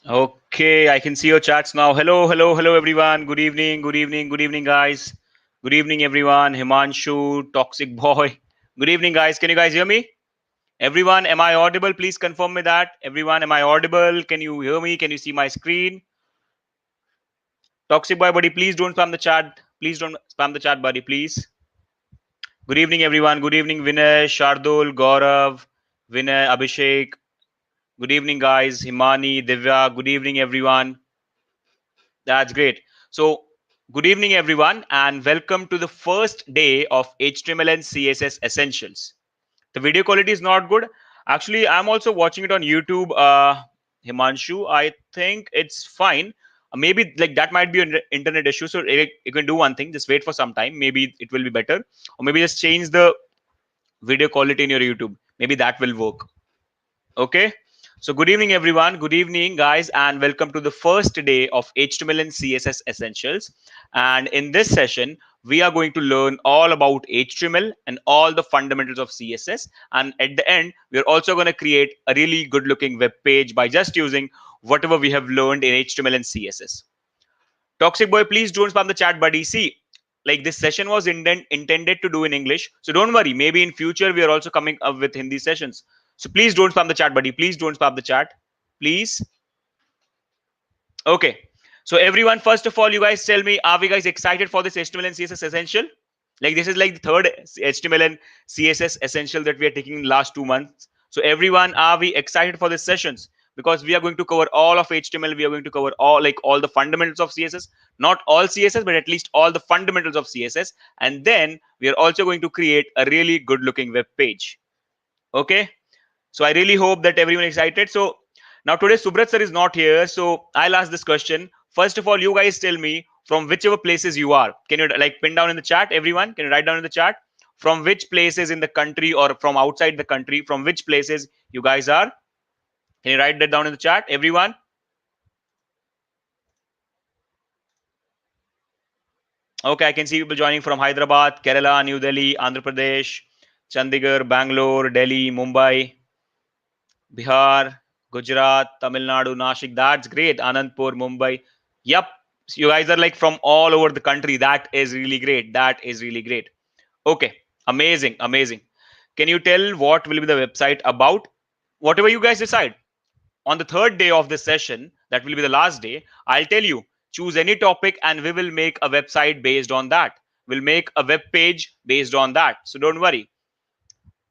Okay, I can see your chats now. Hello, hello, hello, everyone. Good evening, good evening, good evening, guys. Good evening, everyone. Himanshu, Toxic Boy. Good evening, guys. Can you guys hear me? Everyone, am I audible? Please confirm me that. Everyone, am I audible? Can you hear me? Can you see my screen? Toxic Boy, buddy, please don't spam the chat. Please don't spam the chat, buddy, please. Good evening, everyone. Good evening, Vinay, Shardul, Gaurav, Vinay, Abhishek. Good evening, guys. Himani, Divya. Good evening, everyone. That's great. So, good evening, everyone, and welcome to the first day of HTML and CSS Essentials. The video quality is not good. Actually, I'm also watching it on YouTube. Himanshu, I think it's fine. Maybe like that might be an internet issue. So you can do one thing: just wait for some time. Maybe it will be better, or maybe just change the video quality in your YouTube. Maybe that will work. Okay. So good evening, everyone. Good evening, guys, and welcome to the first day of HTML and CSS Essentials. And in this session, we are going to learn all about HTML and all the fundamentals of CSS. And at the end, we're also going to create a really good looking web page by just using whatever we have learned in HTML and CSS. Toxic Boy, please don't spam the chat, buddy. See, like this session was intended to do in English. So don't worry. Maybe in future, we are also coming up with Hindi sessions. So please don't spam the chat, buddy. Please don't spam the chat. Please. Okay. So everyone, first of all, you guys tell me, are we guys excited for this HTML and CSS essential? Like this is like the third HTML and CSS essential that we are taking in the last 2 months. So everyone, are we excited for these sessions? Because we are going to cover all of HTML. We are going to cover all the fundamentals of CSS, not all CSS, but at least all the fundamentals of CSS. And then we are also going to create a really good looking web page. Okay. So I really hope that everyone is excited. So now today Subrat sir is not here. So I'll ask this question. First of all, you guys tell me from whichever places you are. Can you like pin down in the chat, everyone? Can you write down in the chat from which places in the country or from outside the country, from which places you guys are? Can you write that down in the chat, everyone? Okay, I can see people joining from Hyderabad, Kerala, New Delhi, Andhra Pradesh, Chandigarh, Bangalore, Delhi, Mumbai, Bihar, Gujarat, Tamil Nadu, Nashik. That's great. Anandpur, Mumbai. Yep. So you guys are like from all over the country. That is really great. That is really great. Okay. Amazing. Amazing. Can you tell what will be the website about? Whatever you guys decide. On the third day of this session, that will be the last day, I'll tell you, choose any topic and we will make a website based on that. We'll make a web page based on that. So don't worry.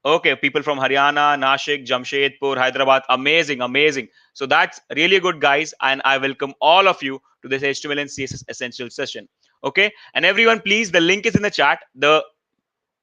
Okay, people from Haryana, Nashik, Jamshedpur, Hyderabad. Amazing, amazing. So that's really good, guys. And I welcome all of you to this HTML and CSS essential session. Okay, and everyone, please, the link is in the chat. The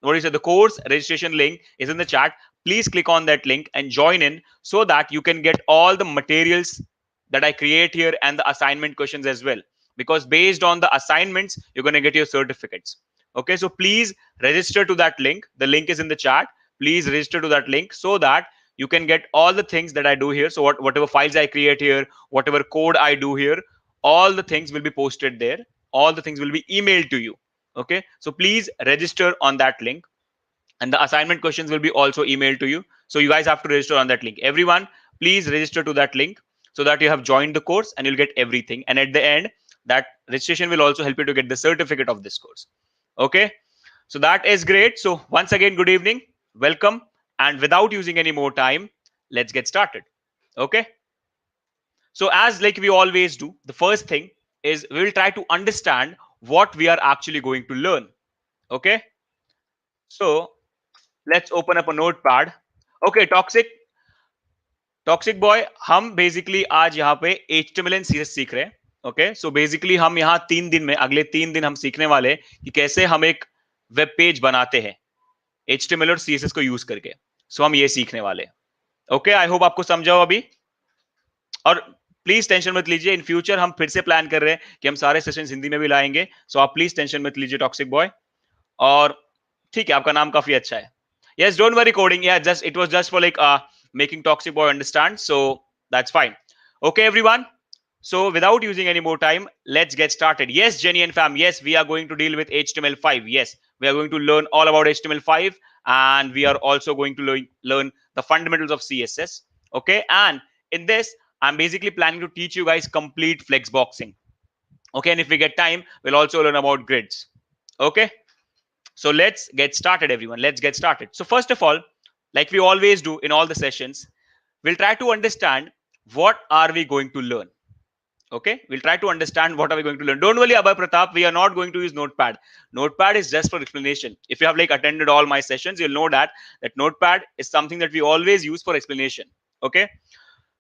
course registration link is in the chat. Please click on that link and join in so that you can get all the materials that I create here and the assignment questions as well. because based on the assignments, you're going to get your certificates. Okay, so please register to that link. The link is in the chat. Please register to that link so that you can get all the things that I do here. So whatever files I create here, whatever code I do here, all the things will be posted there. All the things will be emailed to you. Okay, so please register on that link, and the assignment questions will be also emailed to you. So you guys have to register on that link. Everyone, please register to that link so that you have joined the course and you'll get everything. And at the end, that registration will also help you to get the certificate of this course. Okay, so that is great. So once again, good evening, welcome, and without using any more time, let's get started. Okay, so as like we always do, the first thing is we will try to understand what we are actually going to learn. Okay, so let's open up a notepad. Okay, toxic boy, हम basically आज यहाँ पे HTML and CSS सीख रहे हैं. Okay, so basically हम यहाँ 3 दिन में, अगले 3 दिन हम सीखने वाले हैं कि कैसे हम एक वेब पेज बनाते हैं HTML और CSS को यूज करके. सो हम ये सीखने वाले हैं. ओके, आई होप आपको समझाओ अभी. और प्लीज टेंशन मत लीजिए, इन फ्यूचर हम फिर से प्लान कर रहे हैं कि हम सारे सेशन हिंदी में भी लाएंगे. सो आप प्लीज टेंशन मत लीजिए टॉक्सिक बॉय. और ठीक है, आपका नाम काफी अच्छा है. Yes, don't worry coding. Yeah, just it was just for like making toxic boy understand. So that's fine. Okay, everyone. So without using any more time, let's get started. Yes, Jenny and fam. Yes, we are going to deal with HTML5. Yes, we are going to learn all about HTML5, and we are also going to learn the fundamentals of CSS. Okay, and in this, I'm basically planning to teach you guys complete flexboxing. Okay, and if we get time, we'll also learn about grids. Okay. So let's get started, everyone. Let's get started. So first of all, like we always do in all the sessions, we'll try to understand what are we going to learn. Okay, we'll try to understand what are we going to learn. Don't worry, Abhay Pratap, we are not going to use Notepad. Notepad is just for explanation. If you have like attended all my sessions, you'll know that Notepad is something that we always use for explanation. Okay,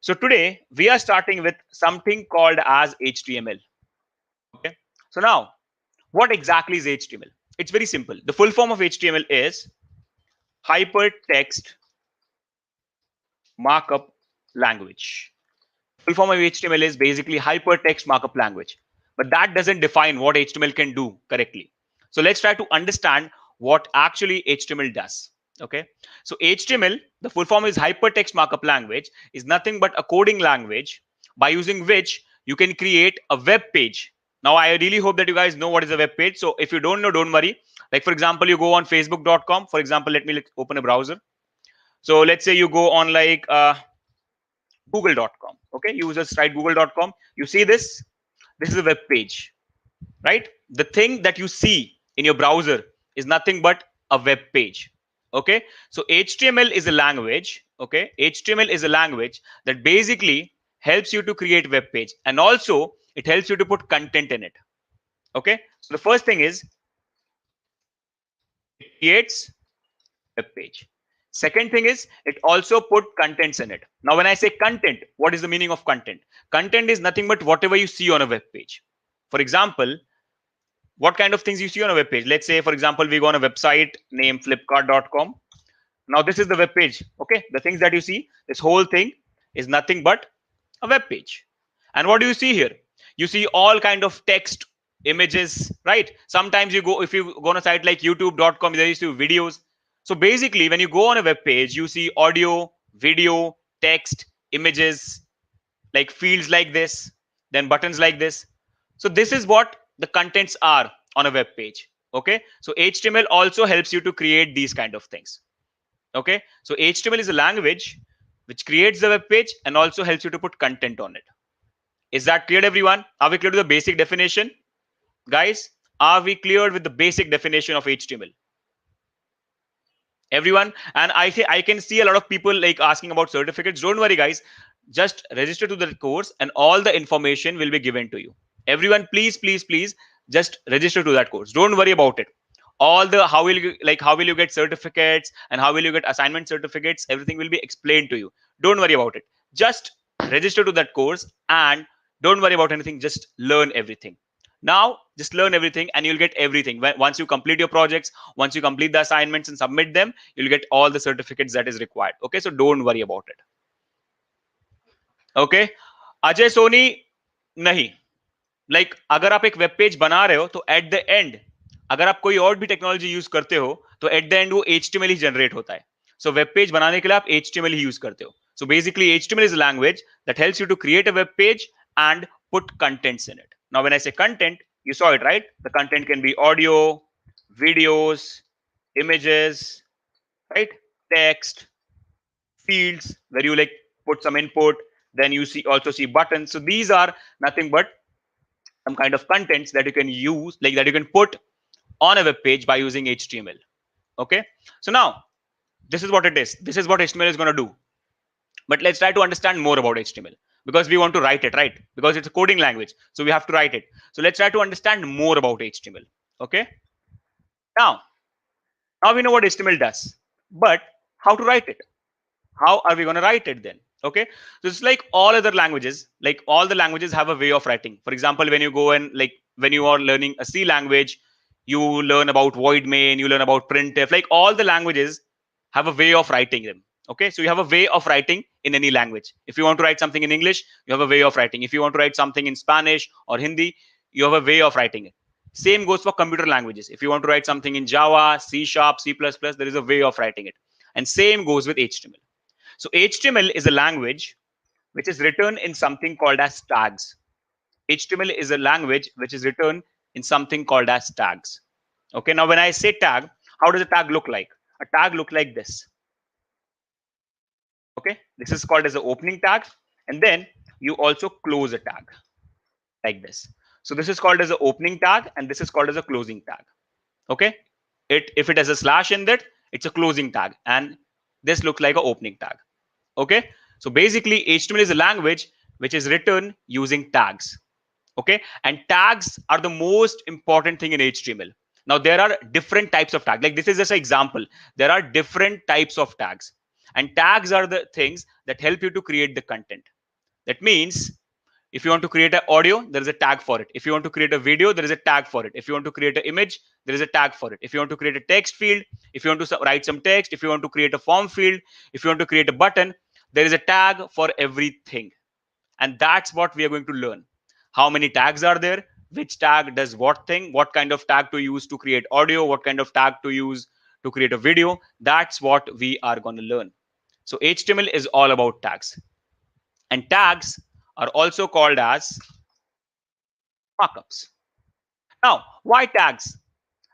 so today we are starting with something called as HTML. Okay, so now what exactly is HTML? It's very simple. The full form of HTML is hypertext markup language. Full form of HTML is basically hypertext markup language, but that doesn't define what HTML can do correctly. So let's try to understand what actually HTML does. Okay, so HTML, the full form is hypertext markup language, is nothing but a coding language by using which you can create a web page. Now, I really hope that you guys know what is a web page. So if you don't know, don't worry. Like, for example, you go on facebook.com. For example, let me open a browser. So let's say you go on like google.com. Okay, you just write google.com. You see this. This is a web page, right? The thing that you see in your browser is nothing but a web page. Okay, so HTML is a language. Okay, HTML is a language that basically helps you to create web page, and also it helps you to put content in it. Okay, so the first thing is it creates web page. Second thing is it also put contents in it. Now, when I say content, what is the meaning of content? Content is nothing but whatever you see on a web page. For example, what kind of things you see on a web page? Let's say, for example, we go on a website named flipkart.com. Now, this is the web page. Okay, the things that you see, this whole thing is nothing but a web page. And what do you see here? You see all kind of text, images, right? Sometimes you go, if you go on a site like youtube.com, there you see videos. So basically, when you go on a web page, you see audio, video, text, images, like fields like this, then buttons like this. So this is what the contents are on a web page. Okay, so HTML also helps you to create these kind of things. Okay, so HTML is a language which creates the web page and also helps you to put content on it. Is that clear, everyone? Are we clear with the basic definition? Guys, are we clear with the basic definition of HTML? Everyone? And I can see a lot of people like asking about certificates. Don't worry, guys. Just register to the course and all the information will be given to you. Everyone, please, please, please just register to that course. Don't worry about it. All the how will you get certificates and how will you get assignment certificates, everything will be explained to you. Don't worry about it. Just register to that course and don't worry about anything. Just learn everything. Now, just learn everything and you'll get everything. Once you complete your projects, once you complete the assignments and submit them, you'll get all the certificates that is required. Okay, so don't worry about it. Okay, Ajay Soni, nahi. Like अगर आप एक web page बना रहे हो तो at the end अगर आप कोई और भी टेक्नोलॉजी यूज करते हो तो एट द एंड वो HTML ही जनरेट होता है. सो वेब पेज बनाने के लिए आप HTML ही यूज करते हो. So basically HTML is a language that helps you to create a web page and put contents in it. Now when I say content, you saw it, right? The content can be audio, videos, images, right? Text, fields where you like put some input, then you see also see buttons. So these are nothing but some kind of contents that you can use, like that you can put on a web page by using HTML. Okay. So now this is what it is. This is what HTML is going to do. But let's try to understand more about HTML because we want to write it, right? Because it's a coding language. So we have to write it. So let's try to understand more about HTML. Okay. Now, now we know what HTML does, but how to write it? How are we going to write it then? Okay, so it's like all other languages, like all the languages have a way of writing. For example, when you go and like when you are learning a C language, you learn about void main, you learn about printf. Like all the languages have a way of writing them. Okay, so you have a way of writing in any language. If you want to write something in English, you have a way of writing. If you want to write something in Spanish or Hindi, you have a way of writing it. Same goes for computer languages. If you want to write something in Java, C Sharp, C++, there is a way of writing it. And same goes with HTML. So HTML is a language which is written in something called as tags. HTML is a language which is written in something called as tags. Okay, now when I say tag, how does a tag look like? A tag look like this. Okay, this is called as an opening tag, and then you also close a tag like this. So this is called as an opening tag, and this is called as a closing tag. Okay, if it has a slash in that, it's a closing tag, and this looks like an opening tag. Okay, so basically HTML is a language which is written using tags. Okay, and tags are the most important thing in HTML. Now there are different types of tags. Like this is just an example. There are different types of tags, and tags are the things that help you to create the content. That means if you want to create an audio, there is a tag for it. If you want to create a video, there is a tag for it. If you want to create an image, there is a tag for it. If you want to create a text field, if you want to write some text, if you want to create a form field, if you want to create a button, there is a tag for everything. And that's what we are going to learn. How many tags are there? Which tag does what thing? What kind of tag to use to create audio? What kind of tag to use to create a video? That's what we are going to learn. So HTML is all about tags. And tags are also called as markups. Now, why tags?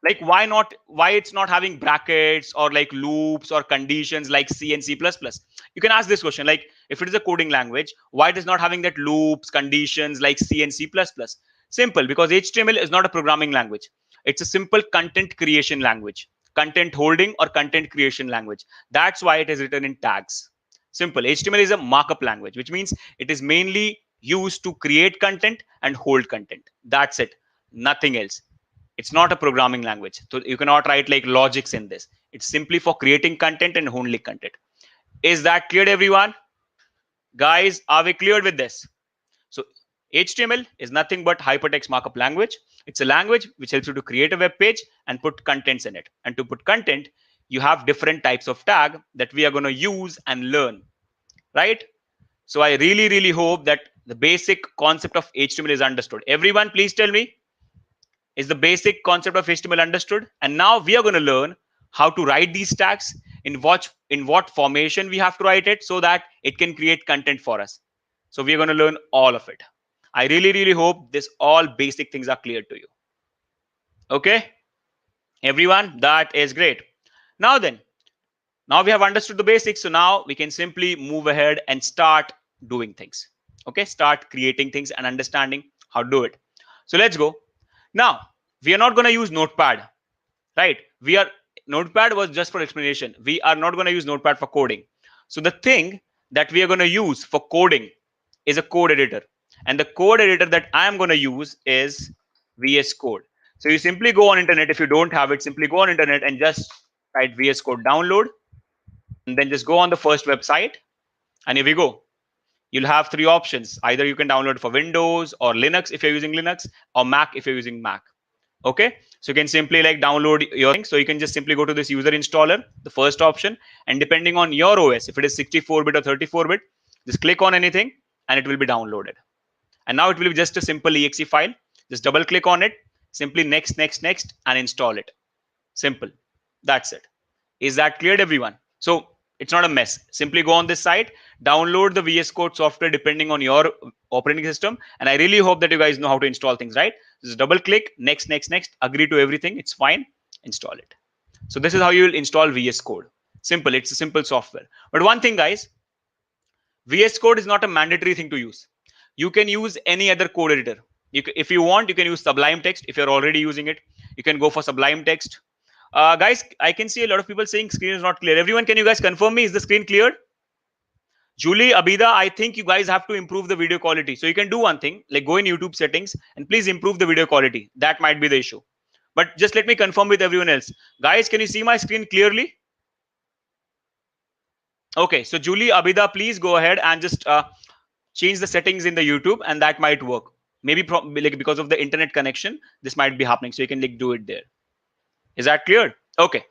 Like why it's not having brackets or like loops or conditions like C and C++? You can ask this question, like if it is a coding language, why it is not having that loops, conditions like C and C++? Simple, because HTML is not a programming language. It's a simple content creation language, content holding or content creation language. That's why it is written in tags. Simple. HTML is a markup language, which means it is mainly used to create content and hold content. That's it. Nothing else. It's not a programming language. So you cannot write like logics in this. It's simply for creating content and only content. Is that clear, everyone? Guys, are we clear with this? So HTML is nothing but hypertext markup language. It's a language which helps you to create a web page and put contents in it. And to put content, you have different types of tag that we are going to use and learn, right? So I really, really hope that the basic concept of HTML is understood. Everyone, please tell me, is the basic concept of HTML understood? And now we are going to learn how to write these tags, in what formation we have to write it so that it can create content for us. So we are going to learn all of it. I really, really hope this all basic things are clear to you. Okay, everyone, that is great. Now then, now we have understood the basics. So now we can simply move ahead and start doing things. Okay, start creating things and understanding how to do it. So let's go. Now, we are not going to use Notepad, right? Notepad was just for explanation. We are not going to use Notepad for coding. So the thing that we are going to use for coding is a code editor. And the code editor that I am going to use is VS Code. So you simply go on internet. If you don't have it, simply go on internet and just write VS Code download. And then just go on the first website. And here we go. You'll have three options. Either you can download for Windows or Linux if you're using Linux, or Mac if you're using Mac. Okay, so you can simply like download your thing. So you can just simply go to this user installer, the first option, and depending on your OS, if it is 64-bit or 34-bit, just click on anything and it will be downloaded. And now it will be just a simple exe file. Just double click on it, simply next, next, next, and install it. Simple. That's it. Is that clear, everyone? So it's not a mess. Simply go on this site, download the VS Code software depending on your operating system. And I really hope that you guys know how to install things, right? Just double click, next, next, next, agree to everything. It's fine. Install it. So this is how you will install VS Code. Simple. It's a simple software. But one thing, guys, VS Code is not a mandatory thing to use. You can use any other code editor. If you want, you can use Sublime Text. If you're already using it, you can go for Sublime Text. Guys, I can see a lot of people saying screen is not clear. Everyone, can you guys confirm me? Is the screen clear? Julie, Abida, I think you guys have to improve the video quality. So you can do one thing, like go in YouTube settings and please improve the video quality. That might be the issue. But just let me confirm with everyone else. Guys, can you see my screen clearly? Okay, so Julie, Abida, please go ahead and just change the settings in the YouTube, and that might work. Maybe like because of the internet connection, this might be happening. So you can like do it there. Is that clear? Okay.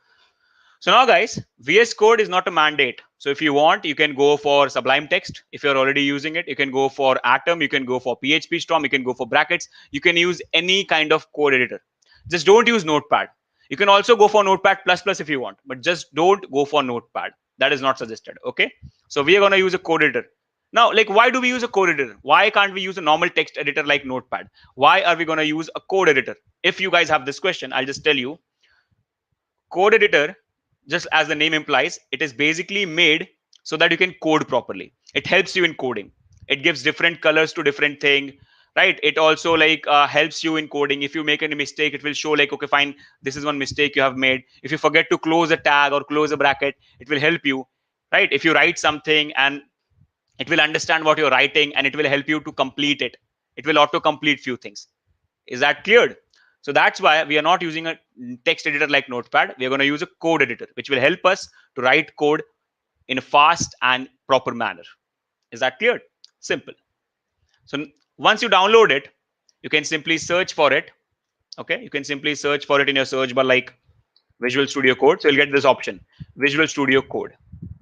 So now, guys, VS Code is not a mandate. So if you want, you can go for Sublime Text. If you're already using it, you can go for Atom. You can go for PHP Storm. You can go for brackets. You can use any kind of code editor. Just don't use Notepad. You can also go for Notepad++ if you want, but just don't go for Notepad. That is not suggested. Okay. So we are going to use a code editor. Now, like, why do we use a code editor? Why can't we use a normal text editor like Notepad? Why are we going to use a code editor? If you guys have this question, I'll just tell you. Code editor, just as the name implies, it is basically made so that you can code properly. It helps you in coding. It gives different colors to different thing, right? It also like helps you in coding. If you make any mistake, it will show like, okay, fine, this is one mistake you have made. If you forget to close a tag or close a bracket, it will help you, right? If you write something and it will understand what you're writing and it will help you to complete it. It will auto-complete few things. Is that cleared? So that's why we are not using a text editor like Notepad. We are going to use a code editor, which will help us to write code in a fast and proper manner. Is that clear? Simple. So once you download it, you can simply search for it. Okay, you can simply search for it in your search bar like Visual Studio Code. So you'll get this option, Visual Studio Code.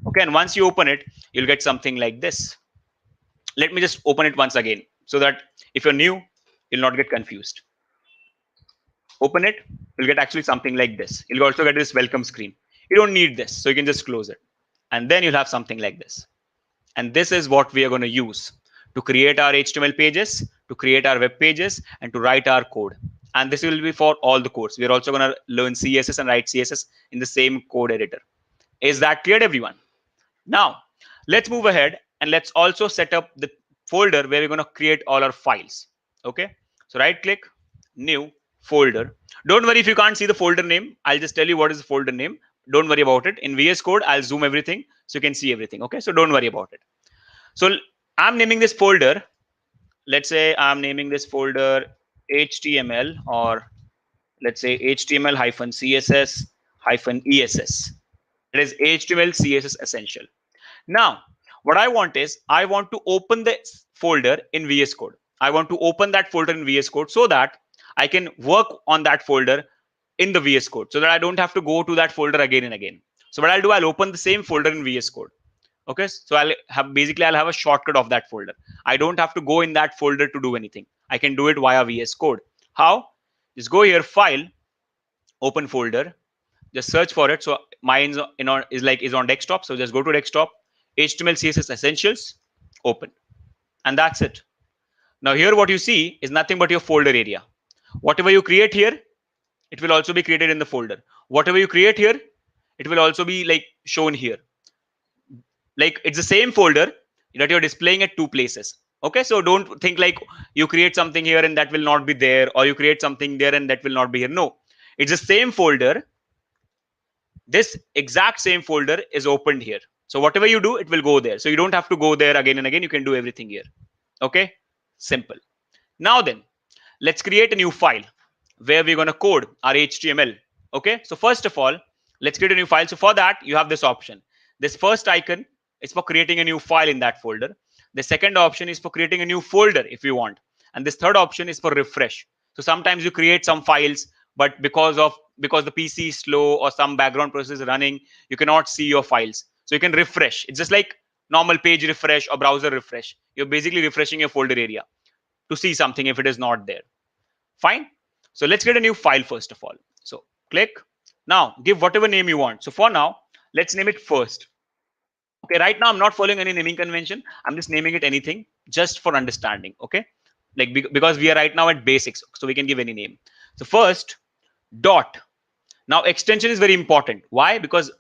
Okay, and once you open it, you'll get something like this. Let me just open it once again so that if you're new, you'll not get confused. Open it, you'll get actually something like this. You'll also get this welcome screen. You don't need this, so you can just close it. And then you'll have something like this. And this is what we are going to use to create our HTML pages, to create our web pages, and to write our code. And this will be for all the codes. We're also going to learn CSS and write CSS in the same code editor. Is that clear, everyone? Now, let's move ahead and let's also set up the folder where we're going to create all our files. Okay, so right click, new folder. Don't worry if you can't see the folder name. I'll just tell you what is the folder name. Don't worry about it. In VS Code, I'll zoom everything so you can see everything. Okay, so don't worry about it. So I'm naming this folder. Let's say I'm naming this folder HTML, or let's say HTML-CSS-ESS. It is HTML CSS essential. Now, what I want is I want to open the folder in VS Code. I want to open that folder in VS Code so that I can work on that folder in the VS Code, so that I don't have to go to that folder again and again. So what I'll do, I'll open the same folder in VS Code. Okay, so I'll have a shortcut of that folder. I don't have to go in that folder to do anything. I can do it via VS Code. How? Just go here, file, open folder, just search for it. So mine is on desktop. So just go to desktop, HTML CSS essentials, open, and that's it. Now here what you see is nothing but your folder area. Whatever you create here, it will also be created in the folder. Whatever you create here, it will also be like shown here. Like it's the same folder that you're displaying at two places. Okay, so don't think like you create something here and that will not be there, or you create something there and that will not be here. No, it's the same folder. This exact same folder is opened here. So whatever you do, it will go there. So you don't have to go there again and again. You can do everything here. Okay, simple. Now then, let's create a new file where we're going to code our HTML. Okay, so first of all, let's create a new file. So for that, you have this option. This first icon is for creating a new file in that folder. The second option is for creating a new folder if you want. And this third option is for refresh. So sometimes you create some files, but because the PC is slow or some background process is running, you cannot see your files. So you can refresh. It's just like normal page refresh or browser refresh. You're basically refreshing your folder area. to see something if it is not there. Fine. So let's get a new file first of all. So click. Now give whatever name you want. So for now, let's name it first. Okay, right now I'm not following any naming convention. I'm just naming it anything just for understanding. Okay, like because we are right now at basics, so we can give any name. So first dot. Now extension is very important. Why? Because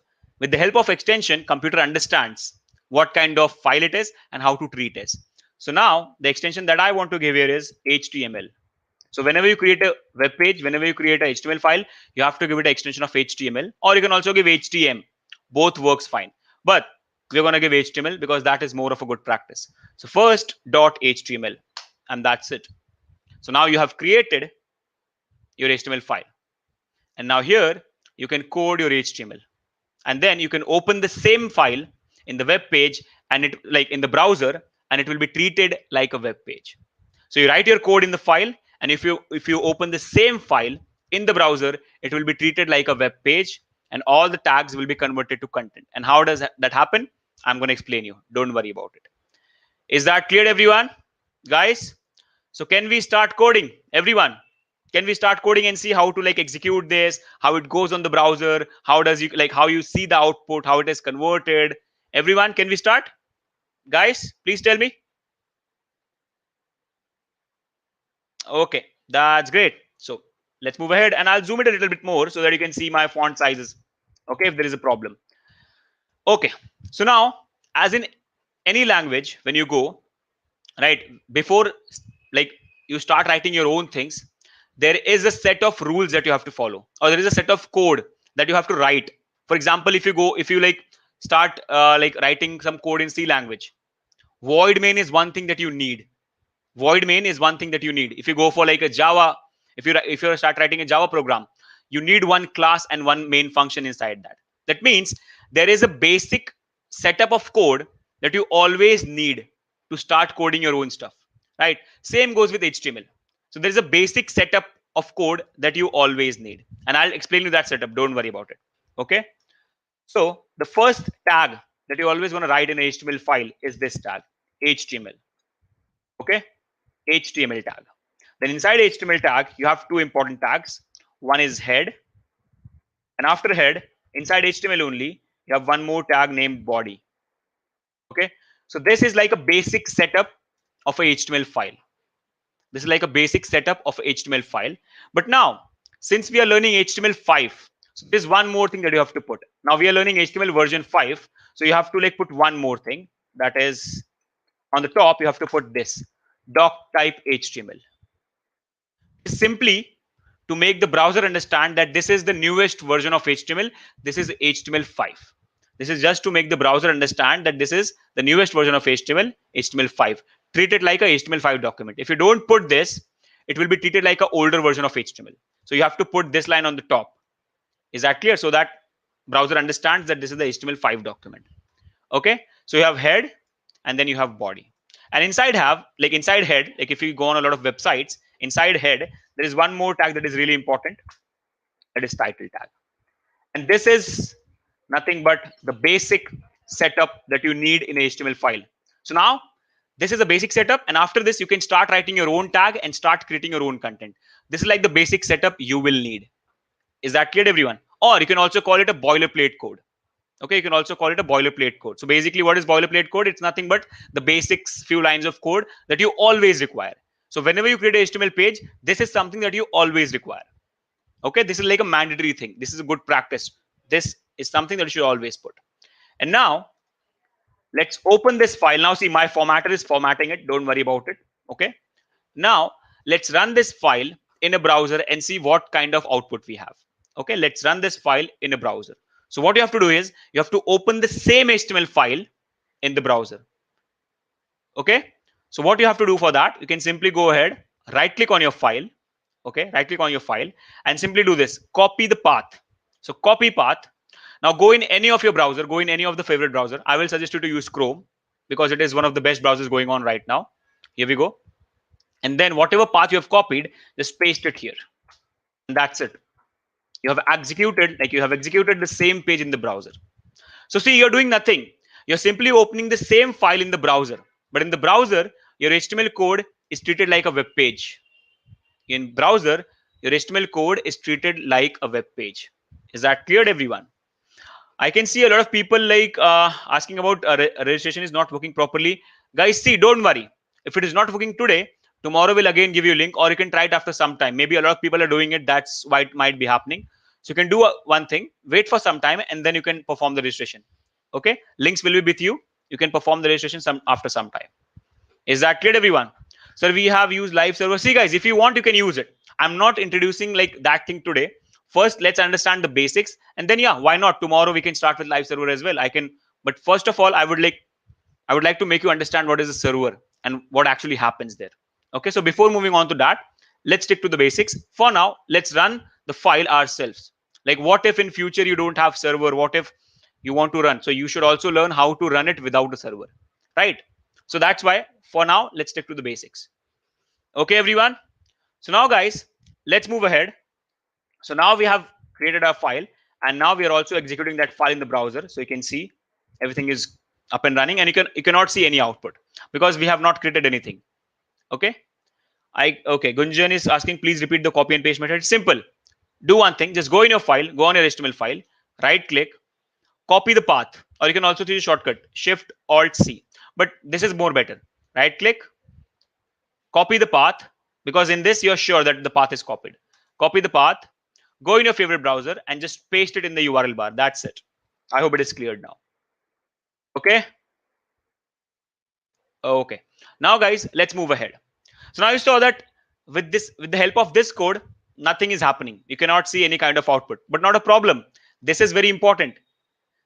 with the help of extension, computer understands what kind of file it is and how to treat it. So now the extension that I want to give here is HTML. So whenever you create a web page, whenever you create a HTML file, you have to give it an extension of HTML, or you can also give HTM. Both works fine. But we're going to give HTML because that is more of a good practice. So first dot HTML, and that's it. So now you have created your HTML file. And now here you can code your HTML. And then you can open the same file in the web page and it like in the browser, and it will be treated like a web page. So you write your code in the file, and if you open the same file in the browser, it will be treated like a web page, and all the tags will be converted to content. And how does that happen? I'm going to explain you. Don't worry about it. Is that clear, everyone? Guys? So can we start coding? Everyone? Can we start coding and see how to like execute this, how it goes on the browser, how does you like how you see the output, how it is converted? Everyone, can we start? Guys, please tell me. Okay, that's great. So let's move ahead, and I'll zoom it a little bit more so that you can see my font sizes. Okay, if there is a problem. Okay, so now as in any language, when you go right before like you start writing your own things, there is a set of rules that you have to follow, or there is a set of code that you have to write. For example, if you like start like writing some code in C language, void main is one thing that you need. Void main is one thing that you need. If you go for like a Java, if you start writing a Java program, you need one class and one main function inside that. That means there is a basic setup of code that you always need to start coding your own stuff, right? Same goes with HTML. So there is a basic setup of code that you always need, and I'll explain you that setup. Don't worry about it. Okay. So the first tag that you always want to write in an HTML file is this tag, HTML. Okay, HTML tag. Then inside HTML tag, you have two important tags. One is head, and after head, inside HTML only, you have one more tag named body. Okay, so this is like a basic setup of a HTML file. This is like a basic setup of a HTML file. But now, since we are learning HTML5, so there's one more thing that you have to put. Now we are learning HTML version 5, so you have to like put one more thing. That is on the top, you have to put this doc type HTML. Simply to make the browser understand that this is the newest version of HTML. This is HTML5. This is just to make the browser understand that this is the newest version of HTML, HTML5. Treat it like a HTML5 document. If you don't put this, it will be treated like an older version of HTML. So you have to put this line on the top. Is that clear? So that browser understands that this is the HTML5 document. Okay. So you have head, and then you have body. And inside head, like if you go on a lot of websites, inside head, there is one more tag that is really important. That is title tag. And this is nothing but the basic setup that you need in a HTML file. So now this is the basic setup, and after this you can start writing your own tag and start creating your own content. This is like the basic setup you will need. Is that clear, everyone? Or you can also call it a boilerplate code. Okay, you can also call it a boilerplate code. So basically, what is boilerplate code? It's nothing but the basics, few lines of code that you always require. So whenever you create an HTML page, this is something that you always require. Okay, this is like a mandatory thing. This is a good practice. This is something that you should always put. And now let's open this file. Now see, my formatter is formatting it. Don't worry about it. Okay. Now let's run this file in a browser and see what kind of output we have. Okay, let's run this file in a browser. So what you have to do is you have to open the same HTML file in the browser. Okay. So what you have to do for that, you can simply go ahead, right click on your file. Okay, right click on your file and simply do this, copy the path. So copy path. Now go in any of your browser, go in any of the favorite browser. I will suggest you to use Chrome because it is one of the best browsers going on right now. Here we go. And then whatever path you have copied, just paste it here. And that's it. You have executed the same page in the browser. So see, you're doing nothing. You're simply opening the same file in the browser. But in the browser, your HTML code is treated like a web page. In browser, your HTML code is treated like a web page. Is that clear, everyone? I can see a lot of people like asking about registration is not working properly. Guys, see, don't worry. If it is not working today, tomorrow we'll again give you a link, or you can try it after some time. Maybe a lot of people are doing it. That's why it might be happening. So you can do one thing, wait for some time, and then you can perform the registration. Okay, links will be with you. You can perform the registration after some time. Is that clear, everyone? So we have used live server. See, guys, if you want, you can use it. I'm not introducing like that thing today. First, let's understand the basics, and then yeah, why not? Tomorrow we can start with live server as well. I can, but first of all, I would like to make you understand what is a server and what actually happens there. Okay, so before moving on to that, let's stick to the basics. For now, let's run the file ourselves. Like, what if in future you don't have server? What if you want to run? So you should also learn how to run it without a server, right? So that's why for now, let's stick to the basics. Okay, everyone. So now, guys, let's move ahead. So now we have created our file, and now we are also executing that file in the browser. So you can see everything is up and running, and you cannot see any output because we have not created anything. Okay. Okay. Gunjan is asking, please repeat the copy and paste method. Simple. Do one thing. Just go in your file, go on your HTML file, right click, copy the path, or you can also use a shortcut Shift Alt C. But this is more better. Right click, copy the path, because in this you're sure that the path is copied. Copy the path, go in your favorite browser and just paste it in the URL bar. That's it. I hope it is cleared now. Okay. Okay. Now, guys, let's move ahead. So now you saw that with the help of this code, nothing is happening. You cannot see any kind of output, but not a problem. This is very important.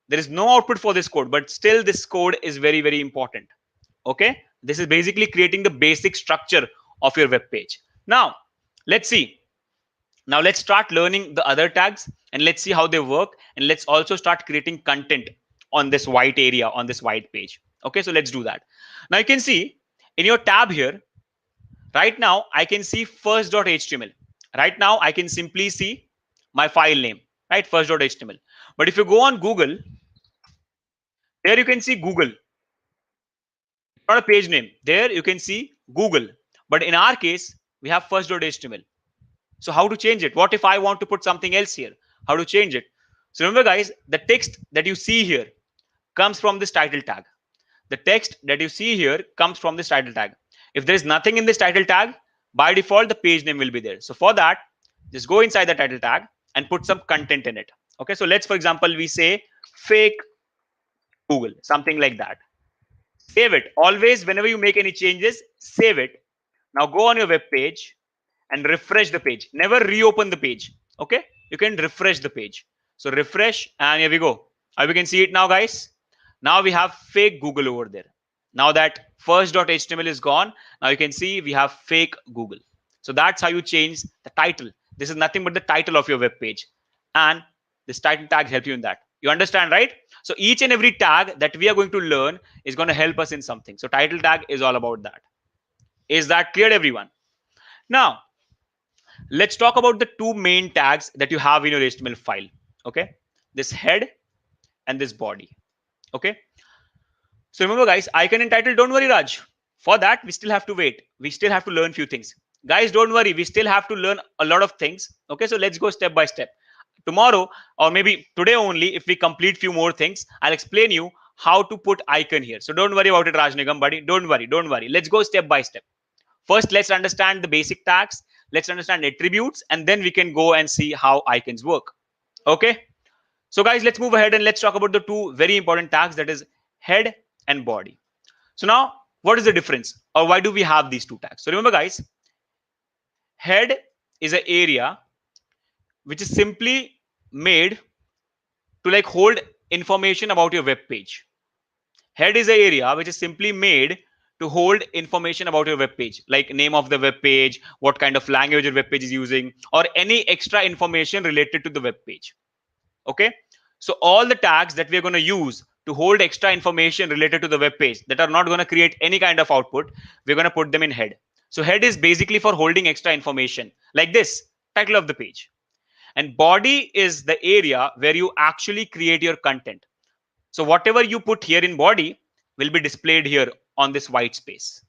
There is no output for this code, but still this code is very, very important. Okay. This is basically creating the basic structure of your web page. Now, let's see. Now let's start learning the other tags and let's see how they work. And let's also start creating content on this white area, on this white page. Okay, so let's do that. Now you can see in your tab here, right now I can see first.html. Right now I can simply see my file name, right? First.html. But if you go on Google, there you can see Google. Not a page name. There you can see Google. But in our case, we have first.html. So how to change it? What if I want to put something else here? How to change it? So remember, guys, the text that you see here comes from this title tag. The text that you see here comes from this title tag. If there is nothing in this title tag, by default, the page name will be there. So for that, just go inside the title tag and put some content in it. Okay, so let's, for example, we say fake Google, something like that. Save it. Always, whenever you make any changes, save it. Now go on your web page and refresh the page. Never reopen the page. Okay, you can refresh the page. So refresh, and here we go. We can see it now, guys. Now we have fake Google over there. Now that first.html is gone, now you can see we have fake Google. So that's how you change the title. This is nothing but the title of your web page, and this title tag help you in that. You understand, right? So each and every tag that we are going to learn is going to help us in something. So title tag is all about that. Is that clear, everyone? Now, let's talk about the two main tags that you have in your HTML file. Okay, this head and this body. Okay, so remember, guys, icon and title, don't worry, Raj. For that, we still have to wait. We still have to learn few things. Guys, don't worry, we still have to learn a lot of things. Okay, so let's go step by step. Tomorrow, or maybe today only, if we complete few more things, I'll explain you how to put icon here. So don't worry about it, Rajnigam, buddy. Don't worry, don't worry. Let's go step by step. First, let's understand the basic tags. Let's understand attributes, and then we can go and see how icons work. Okay. So guys, let's move ahead and let's talk about the two very important tags, that is head and body. So now, what is the difference, or why do we have these two tags? So remember, guys, head is an area which is simply made to like hold information about your web page. Head is an area which is simply made to hold information about your web page, like name of the web page, what kind of language your web page is using, or any extra information related to the web page. Okay, so all the tags that we're going to use to hold extra information related to the web page that are not going to create any kind of output, we're going to put them in head. So head is basically for holding extra information like this, title of the page. And body is the area where you actually create your content. So whatever you put here in body will be displayed here on this white space.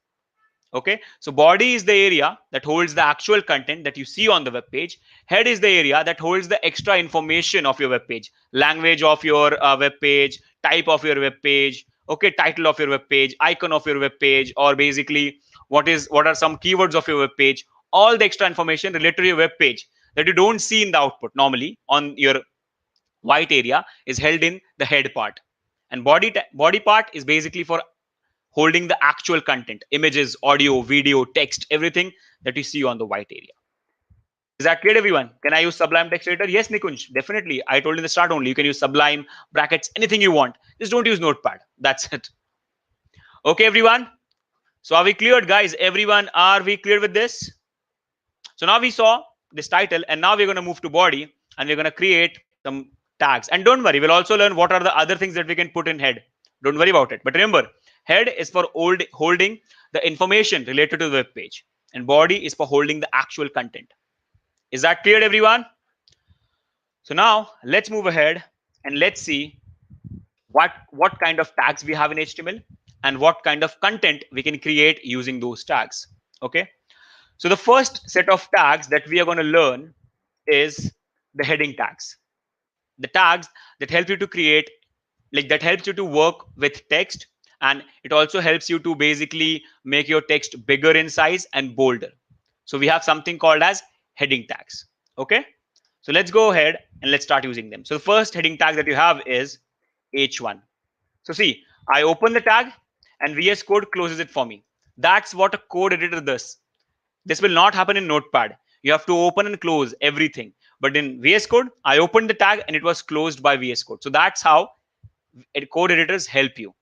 Okay, so body is the area that holds the actual content that you see on the web page. Head is the area that holds the extra information of your web page, language of your web page, type of your web page, okay, title of your web page, icon of your web page, or basically what are some keywords of your web page. All the extra information related to your web page that you don't see in the output normally on your white area is held in the head part, and body part is basically for holding the actual content, images, audio, video, text, everything that you see on the white area. Is that clear, everyone? Can I use Sublime Text Editor? Yes, Nikunj, definitely. I told you in the start only, you can use Sublime, brackets, anything you want. Just don't use Notepad. That's it. Okay, everyone. So are we cleared, guys? Everyone, are we clear with this? So now we saw this title, and now we're going to move to body, and we're going to create some tags. And don't worry, we'll also learn what are the other things that we can put in head. Don't worry about it. But remember, head is for holding the information related to the web page, and body is for holding the actual content. Is that clear, everyone? So now let's move ahead and let's see what kind of tags we have in HTML and what kind of content we can create using those tags. Okay. So the first set of tags that we are going to learn is the heading tags. The tags that help you to create, like that helps you to work with text, and it also helps you to basically make your text bigger in size and bolder. So we have something called as heading tags. Okay. So let's go ahead and let's start using them. So the first heading tag that you have is H1. So see, I open the tag and VS Code closes it for me. That's what a code editor does. This will not happen in Notepad. You have to open and close everything. But in VS Code, I opened the tag and it was closed by VS Code. So that's how code editors help you.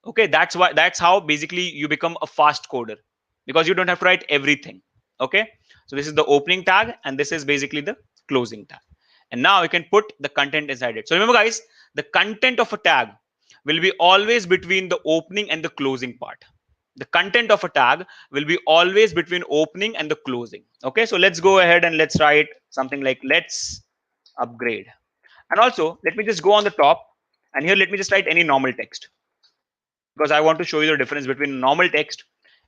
Okay, that's how basically you become a fast coder, because you don't have to write everything. Okay, so this is the opening tag and this is basically the closing tag. And now you can put the content inside it. So remember, guys, the content of a tag will be always between the opening and the closing part. The content of a tag will be always between opening and the closing. Okay, so let's go ahead and let's write something like let's upgrade. And also let me just go on the top, and here let me just write any normal text, because I want to show you the difference between normal text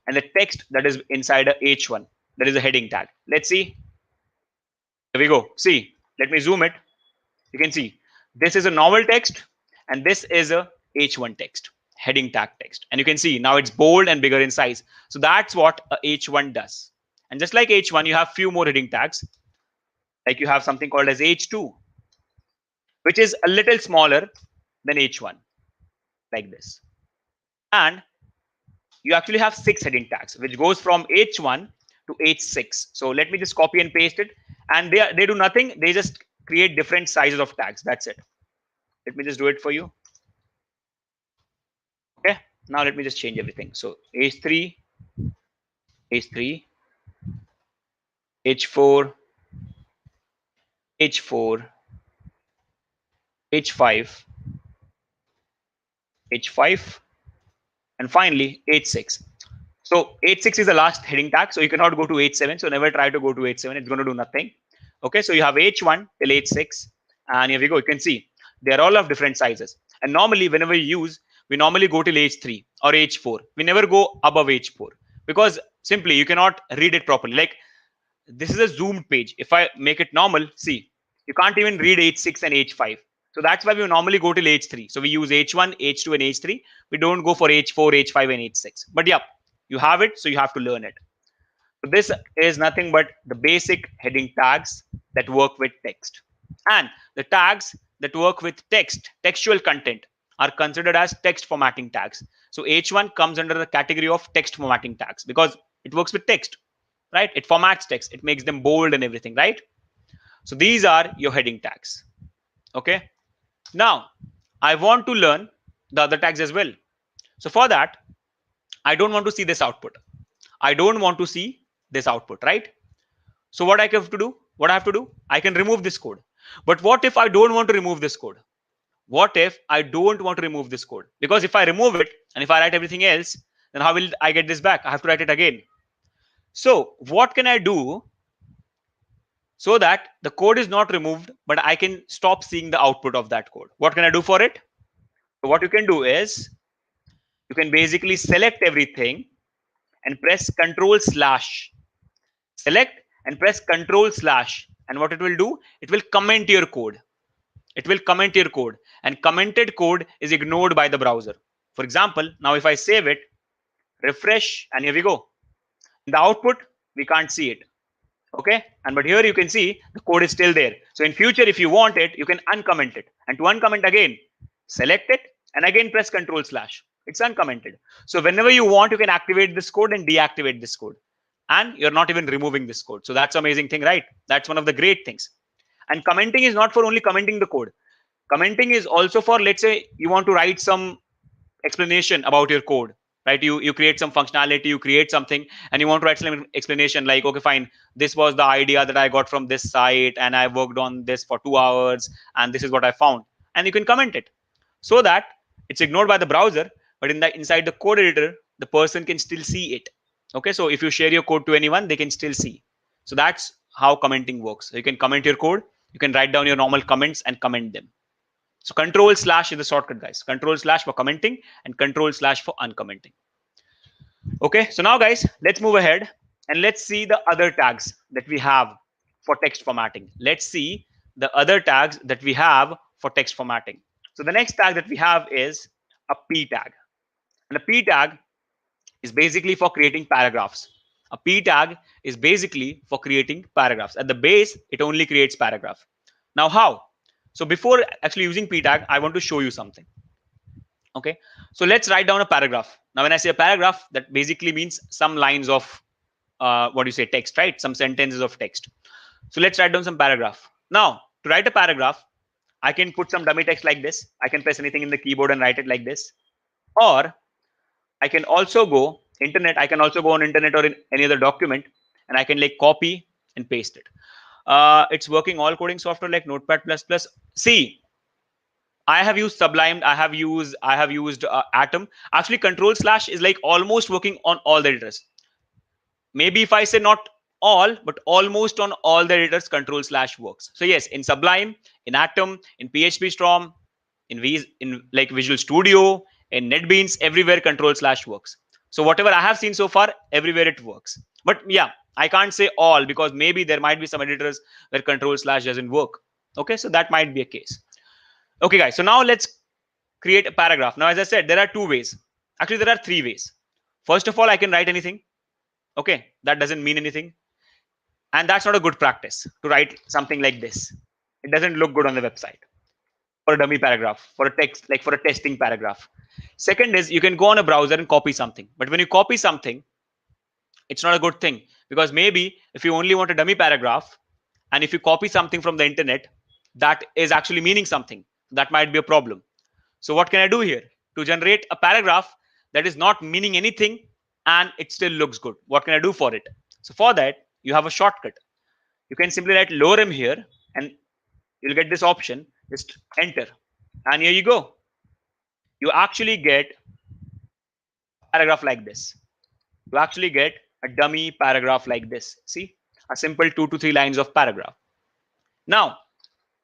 and the text that is inside a H1, that is a heading tag. Let's see. Here we go. See, let me zoom it. You can see this is a normal text and this is a H1 text, heading tag text. And you can see now it's bold and bigger in size. So that's what a H1 does. And just like H1, you have few more heading tags. Like you have something called as H2, which is a little smaller than H1, like this. And you actually have 6 heading tags, which goes from H1 to H6. So let me just copy and paste it. And they do nothing. They just create different sizes of tags. That's it. Let me just do it for you. Okay. Now let me just change everything. So H3, H3, H4, H4, H5, H5, and finally H6. So H6 is the last heading tag, so you cannot go to H7. So never try to go to H7. It's going to do nothing. Okay, so you have H1 till H6, and here we go. You can see they are all of different sizes. And normally, whenever we normally go till H3 or H4. We never go above H4, because simply you cannot read it properly. Like this is a zoomed page. If I make it normal, see, you can't even read H6 and H5. So that's why we normally go till H3. So we use H1, H2, and H3. We don't go for H4, H5, and H6. But yeah, you have it, so you have to learn it. So this is nothing but the basic heading tags that work with text. And the tags that work with text, textual content, are considered as text formatting tags. So H1 comes under the category of text formatting tags because it works with text, right? It formats text. It makes them bold and everything, right? So these are your heading tags. Okay. Now, I want to learn the other tags as well. So for that, I don't want to see this output. I don't want to see this output, right? So what I have to do? What I have to do? I can remove this code. But what if I don't want to remove this code? What if I don't want to remove this code? Because if I remove it and if I write everything else, then how will I get this back? I have to write it again. So what can I do so that the code is not removed, but I can stop seeing the output of that code? What can I do for it? So what you can do is you can basically select everything and press Control slash. Select and press Control slash. And what it will do, it will comment your code. It will comment your code, and commented code is ignored by the browser. For example, now if I save it, refresh, and here we go. In the output, we can't see it. Okay, and but here you can see the code is still there. So in future, if you want it, you can uncomment it. And to uncomment again, select it and again press Control slash. It's uncommented. So whenever you want, you can activate this code and deactivate this code. And you're not even removing this code. So that's amazing thing, right? That's one of the great things. And commenting is not for only commenting the code. Commenting is also for, let's say, you want to write some explanation about your code, right? You create some functionality, you create something, and you want to write some explanation like, okay, fine, this was the idea that I got from this site, and I worked on this for 2 hours, and this is what I found. And you can comment it so that it's ignored by the browser, but inside the code editor, the person can still see it. Okay, so if you share your code to anyone, they can still see. So that's how commenting works. So you can comment your code, you can write down your normal comments and comment them. So Control slash is the shortcut, guys. Control slash for commenting and Control slash for uncommenting. Okay, so now guys, let's move ahead and let's see the other tags that we have for text formatting. Let's see the other tags that we have for text formatting. So the next tag that we have is a P tag. And a P tag is basically for creating paragraphs. A P tag is basically for creating paragraphs. At the base, it only creates paragraph. Now how? So before actually using P tag, I want to show you something. Okay, so let's write down a paragraph. Now, when I say a paragraph, that basically means some lines of what do you say, text, right? Some sentences of text. So let's write down some paragraph. Now, to write a paragraph, I can put some dummy text like this. I can press anything in the keyboard and write it like this. Or I can also go internet. I can also go on internet or in any other document, and I can like copy and paste it. It's working all coding software like Notepad++. See, I have used Sublime. I have used Atom. Actually, Control slash is like almost working on all the editors. Maybe if I say not all, but almost on all the editors, Control slash works. So yes, in Sublime, in Atom, in PHP Storm, in like Visual Studio, in NetBeans, everywhere Control slash works. So whatever I have seen so far, everywhere it works. But yeah, I can't say all because maybe there might be some editors where Control slash doesn't work. Okay, so that might be a case. Okay, guys, so now let's create a paragraph. Now, as I said, there are two ways. Actually, there are three ways. First of all, I can write anything. Okay, that doesn't mean anything. And that's not a good practice to write something like this. It doesn't look good on the website. For a dummy paragraph, for a text, like for a testing paragraph. Second is you can go on a browser and copy something. But when you copy something, it's not a good thing because maybe if you only want a dummy paragraph and if you copy something from the internet, that is actually meaning something. That might be a problem. So what can I do here to generate a paragraph that is not meaning anything and it still looks good? What can I do for it? So for that, you have a shortcut. You can simply write lorem here and you'll get this option. Just enter. And here you go. You actually get a paragraph like this. You actually get a dummy paragraph like this. See, a simple 2 to 3 lines of paragraph. Now,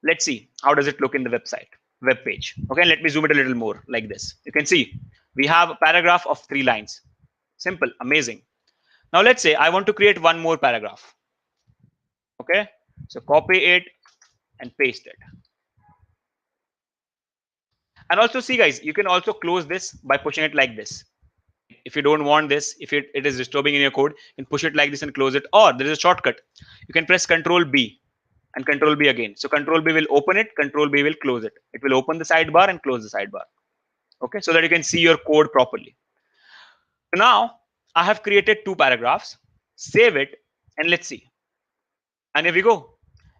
let's see how does it look in the web page. Okay, let me zoom it a little more like this. You can see we have a paragraph of 3 lines. Simple, amazing. Now let's say I want to create one more paragraph. Okay, so copy it and paste it. And also see guys, you can also close this by pushing it like this. If you don't want this, if it is disturbing in your code, you can push it like this and close it. Or there is a shortcut. You can press Control B and Control B again. So Control B will open it, Control B will close it. It will open the sidebar and close the sidebar. Okay, so that you can see your code properly. So now I have created 2 paragraphs. Save it and let's see. And here we go.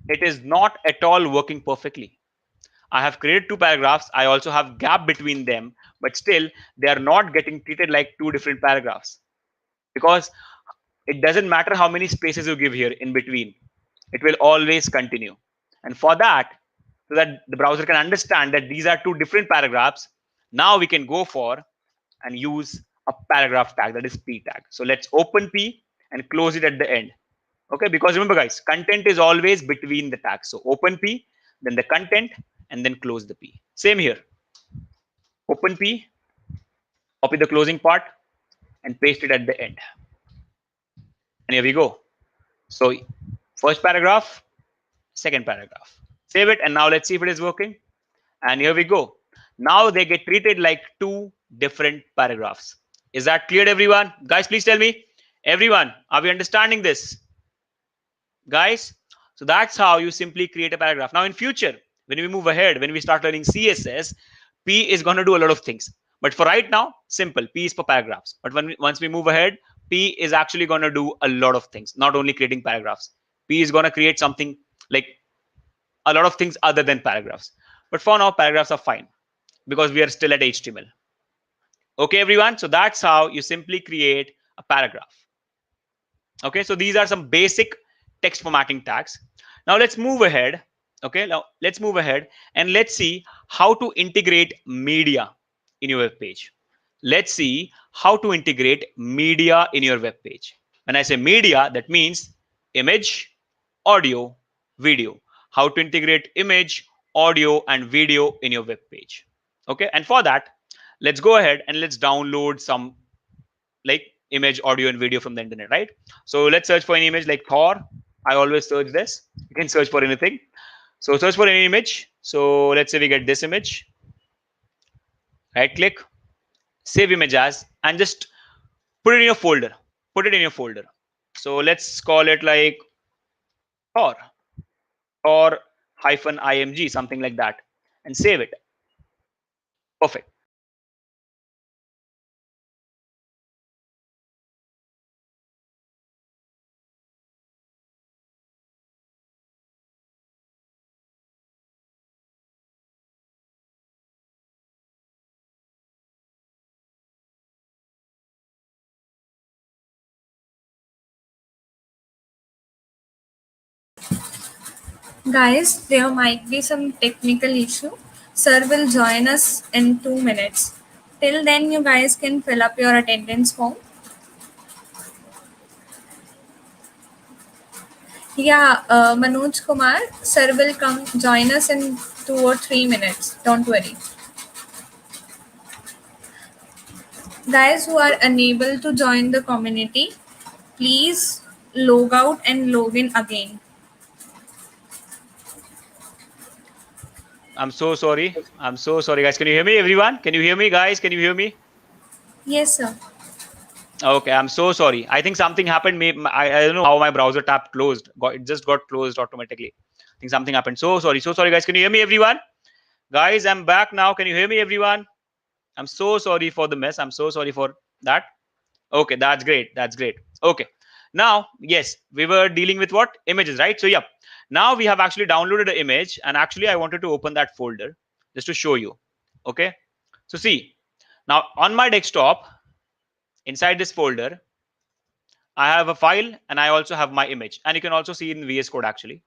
It is not at all working perfectly. I have created 2 paragraphs. I also have gap between them, but still they are not getting treated like 2 different paragraphs because it doesn't matter how many spaces you give here in between. It will always continue. And for that, so that the browser can understand that these are 2 different paragraphs, now we can go for and use a paragraph tag, that is P tag. So let's open P and close it at the end. Okay, because remember guys, content is always between the tags. So open P, then the content, and then close the P. Same here. Open P, copy the closing part, and paste it at the end. And here we go. So first paragraph, second paragraph. Save it, and now let's see if it is working. And here we go. Now they get treated like two different paragraphs. Is that clear, everyone? Guys, please tell me. Everyone, are we understanding this? Guys, so that's how you simply create a paragraph. Now in future, when we move ahead, when we start learning CSS, P is going to do a lot of things. But for right now, simple, P is for paragraphs. But once we move ahead, P is actually going to do a lot of things, not only creating paragraphs. P is going to create something like a lot of things other than paragraphs. But for now, paragraphs are fine because we are still at HTML. Okay, everyone. So that's how you simply create a paragraph. Okay, so these are some basic text formatting tags. Now let's move ahead. Okay, now let's move ahead and let's see how to integrate media in your web page. Let's see how to integrate media in your web page. When I say media, that means image, audio, video. How to integrate image, audio, and video in your web page. Okay, and for that, let's go ahead and let's download some like image, audio, and video from the internet, right? So let's search for an image like Thor. I always search this. You can search for anything. So search for any image. So let's say we get this image. Right click, save image as, and just put it in your folder. Put it in your folder. So let's call it like Thor or -img, something like that, and save it. Perfect. Guys, there might be some technical issue. Sir will join us in 2 minutes. Till then, you guys can fill up your attendance form. Yeah, Manoj Kumar, sir will come join us in 2 or 3 minutes. Don't worry. Guys who are unable to join the community, please log out and log in again. I'm so sorry. I'm so sorry, guys. Can you hear me, everyone? Can you hear me, guys? Can you hear me? Yes, sir. Okay, I'm so sorry. I think something happened. I don't know how my browser tab closed. It just got closed automatically. I think something happened. So sorry. So sorry, guys. Can you hear me, everyone? Guys, I'm back now. Can you hear me, everyone? I'm so sorry for the mess. I'm so sorry for that. Okay, that's great. That's great. Okay. Now, yes, we were dealing with what? Images, right? So, yeah. Now we have actually downloaded the image, and actually I wanted to open that folder just to show you. Okay. So see, now on my desktop, inside this folder, I have a file and I also have my image, and you can also see in VS Code actually.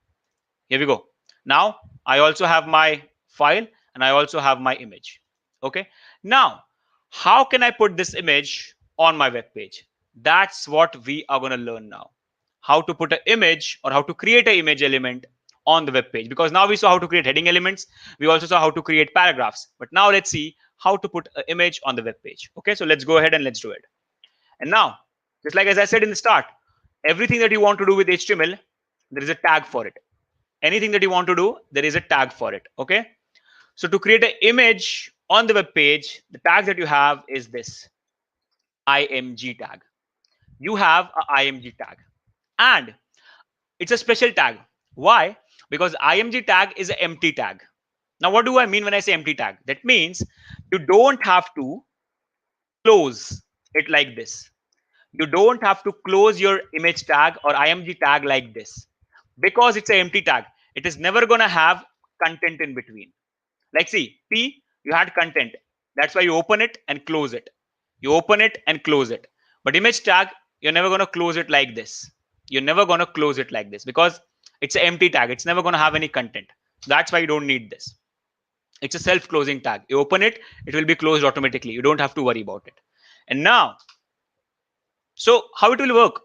Here we go. Now I also have my file and I also have my image. Okay. Now, how can I put this image on my web page? That's what we are going to learn now. How to put an image or how to create an image element on the web page. Because now we saw how to create heading elements. We also saw how to create paragraphs. But now let's see how to put an image on the web page. Okay. So let's go ahead and let's do it. And now, just like as I said in the start, everything that you want to do with HTML, there is a tag for it. Anything that you want to do, there is a tag for it. Okay. So to create an image on the web page, the tag that you have is this img tag. You have a img tag, and it's a special tag. Why? Because img tag is an empty tag. Now, what do I mean when I say empty tag? That means you don't have to close it like this. You don't have to close your image tag or img tag like this, because it's an empty tag. It is never going to have content in between. Like see, P, you had content. That's why you open it and close it. You open it and close it. But image tag, you're never going to close it like this. You're never going to close it like this because it's an empty tag. It's never going to have any content. That's why you don't need this. It's a self-closing tag. You open it, it will be closed automatically. You don't have to worry about it. And now, so how it will work?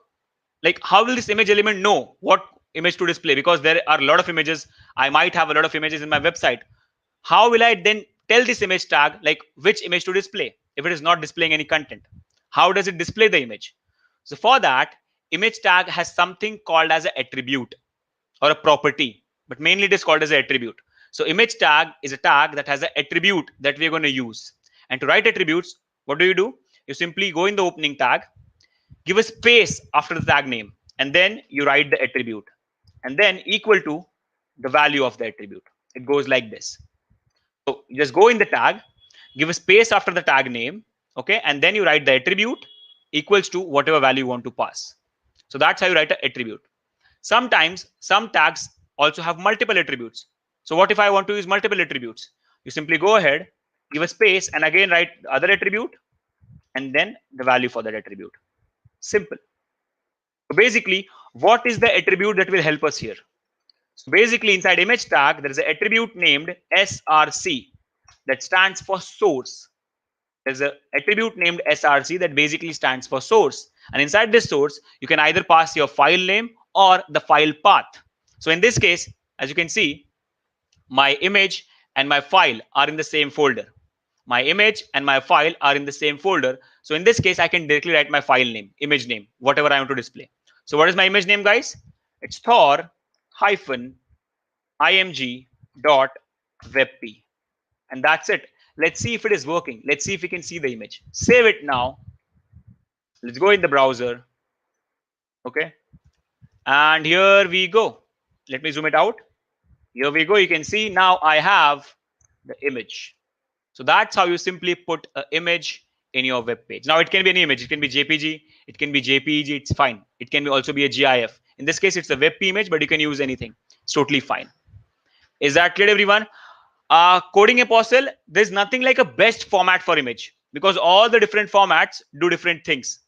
Like, how will this image element know what image to display? Because there are a lot of images. I might have a lot of images in my website. How will I then tell this image tag like which image to display if it is not displaying any content? How does it display the image? So for that, image tag has something called as an attribute or a property, but mainly it is called as an attribute. So image tag is a tag that has an attribute that we're going to use. And to write attributes, what do? You simply go in the opening tag, give a space after the tag name, and then you write the attribute, and then equal to the value of the attribute. It goes like this. So you just go in the tag, give a space after the tag name, okay, and then you write the attribute equals to whatever value you want to pass. So that's how you write an attribute. Sometimes some tags also have multiple attributes. So what if I want to use multiple attributes? You simply go ahead, give a space, and again write the other attribute, and then the value for that attribute. Simple. So basically, what is the attribute that will help us here? So basically, inside image tag, there is an attribute named src that stands for source. There's an attribute named src that basically stands for source. And inside this source, you can either pass your file name or the file path. So in this case, as you can see, my image and my file are in the same folder. My image and my file are in the same folder. So in this case, I can directly write my file name, image name, whatever I want to display. So what is my image name, guys? It's Thor-img.webp. And that's it. Let's see if it is working. Let's see if we can see the image. Save it now. Let's go in the browser. Okay. And here we go. Let me zoom it out. Here we go. You can see now I have the image. So that's how you simply put an image in your web page. Now it can be any image. It can be JPG. It can be JPEG. It's fine. It can be also be a GIF. In this case, it's a WebP image, but you can use anything. It's totally fine. Is that clear, everyone? Coding Apostle, there's nothing like a best format for image because all the different formats do different things.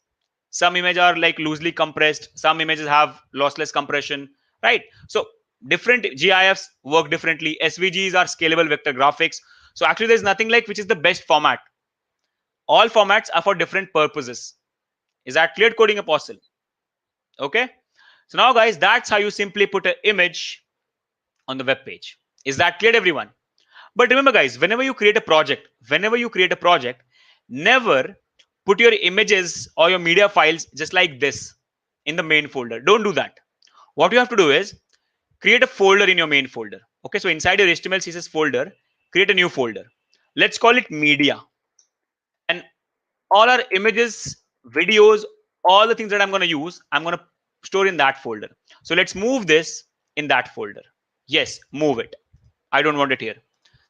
Some images are like loosely compressed. Some images have lossless compression, right? So different GIFs work differently. SVGs are scalable vector graphics. So actually there's nothing like which is the best format. All formats are for different purposes. Is that clear, Coding Apostle? Okay. So now guys, that's how you simply put an image on the web page. Is that clear, everyone? But remember guys, whenever you create a project, never put your images or your media files just like this in the main folder. Don't do that. What you have to do is create a folder in your main folder. Okay, so inside your HTML CSS folder, create a new folder. Let's call it media. And all our images, videos, all the things that I'm going to use, I'm going to store in that folder. So let's move this in that folder. Yes, move it. I don't want it here.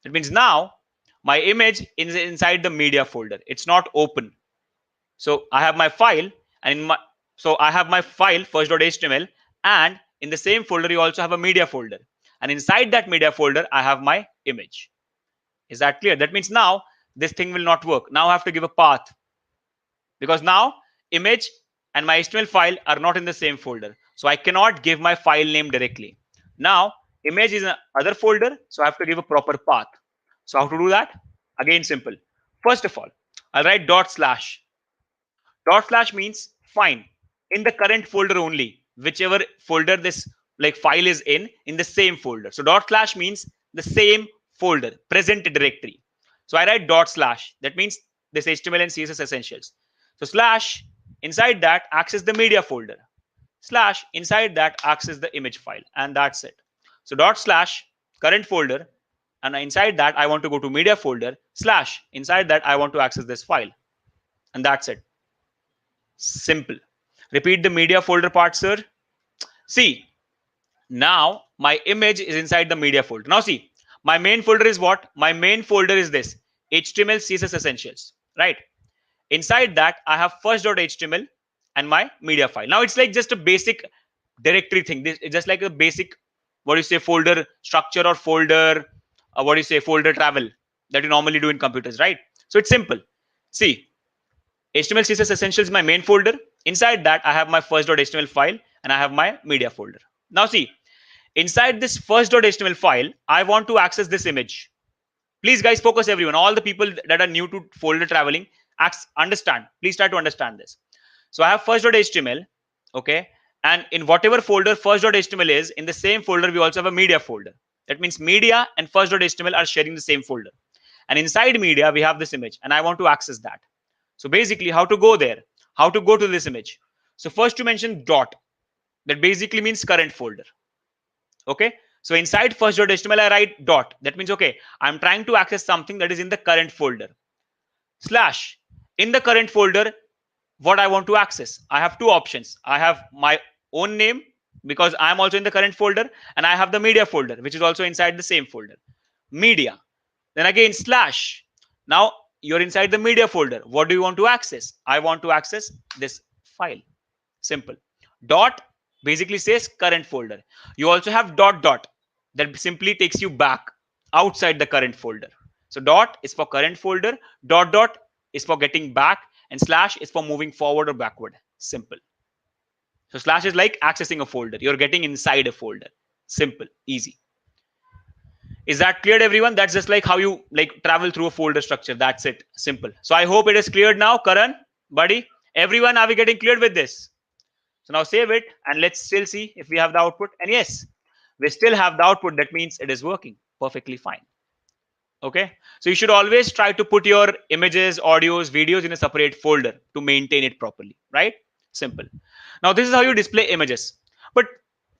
That means now my image is inside the media folder. It's not open. So I have my file, and I have my file first.html, and in the same folder you also have a media folder, and inside that media folder I have my image. Is that clear? That means now this thing will not work. Now I have to give a path because now image and my HTML file are not in the same folder. So I cannot give my file name directly. Now image is in another folder, so I have to give a proper path. So how to do that? Again, simple. First of all, I'll write dot slash. Dot slash means fine, in the current folder only, whichever folder this like file is in the same folder. So dot slash means the same folder, present directory. So I write dot slash. That means this HTML and CSS essentials. So slash, inside that access the media folder. Slash, inside that access the image file, and that's it. So dot slash current folder, and inside that I want to go to media folder, slash, inside that I want to access this file, and that's it. Simple. Repeat the media folder part, sir. See, now my image is inside the media folder. Now see, my main folder is what? My main folder is this HTML CSS essentials, right? Inside that I have first.html and my media file. Now it's like just a basic directory thing. This is just like a basic, what do you say, folder structure or folder, what do you say, folder travel that you normally do in computers, right? So it's simple. See, HTML CSS essentials is my main folder. Inside that I have my first.html file and I have my media folder. Now see, inside this first.html file, I want to access this image. Please guys, focus everyone. All the people that are new to folder traveling, understand. Please try to understand this. So I have first.html, okay? And in whatever folder first.html is, in the same folder, we also have a media folder. That means media and first.html are sharing the same folder. And inside media, we have this image, and I want to access that. So basically, how to go there? How to go to this image? So first you mention dot, that basically means current folder. Okay, so inside first.html I write dot, that means okay, I'm trying to access something that is in the current folder. Slash, in the current folder, what I want to access, I have two options. I have my own name, because I'm also in the current folder, and I have the media folder, which is also inside the same folder, media. Then again slash, now you're inside the media folder. What do you want to access? I want to access this file. Simple. Dot basically says current folder. You also have dot dot, that simply takes you back outside the current folder. So dot is for current folder, dot dot is for getting back, and slash is for moving forward or backward. Simple. So slash is like accessing a folder. You're getting inside a folder. Simple, easy. Is that clear, everyone? That's just like how you like travel through a folder structure. That's it. Simple. So I hope it is cleared now, Karan, buddy. Everyone, are we getting cleared with this? So now save it and let's still see if we have the output. And yes, we still have the output. That means it is working perfectly fine. Okay. So you should always try to put your images, audios, videos in a separate folder to maintain it properly, right? Simple. Now this is how you display images. But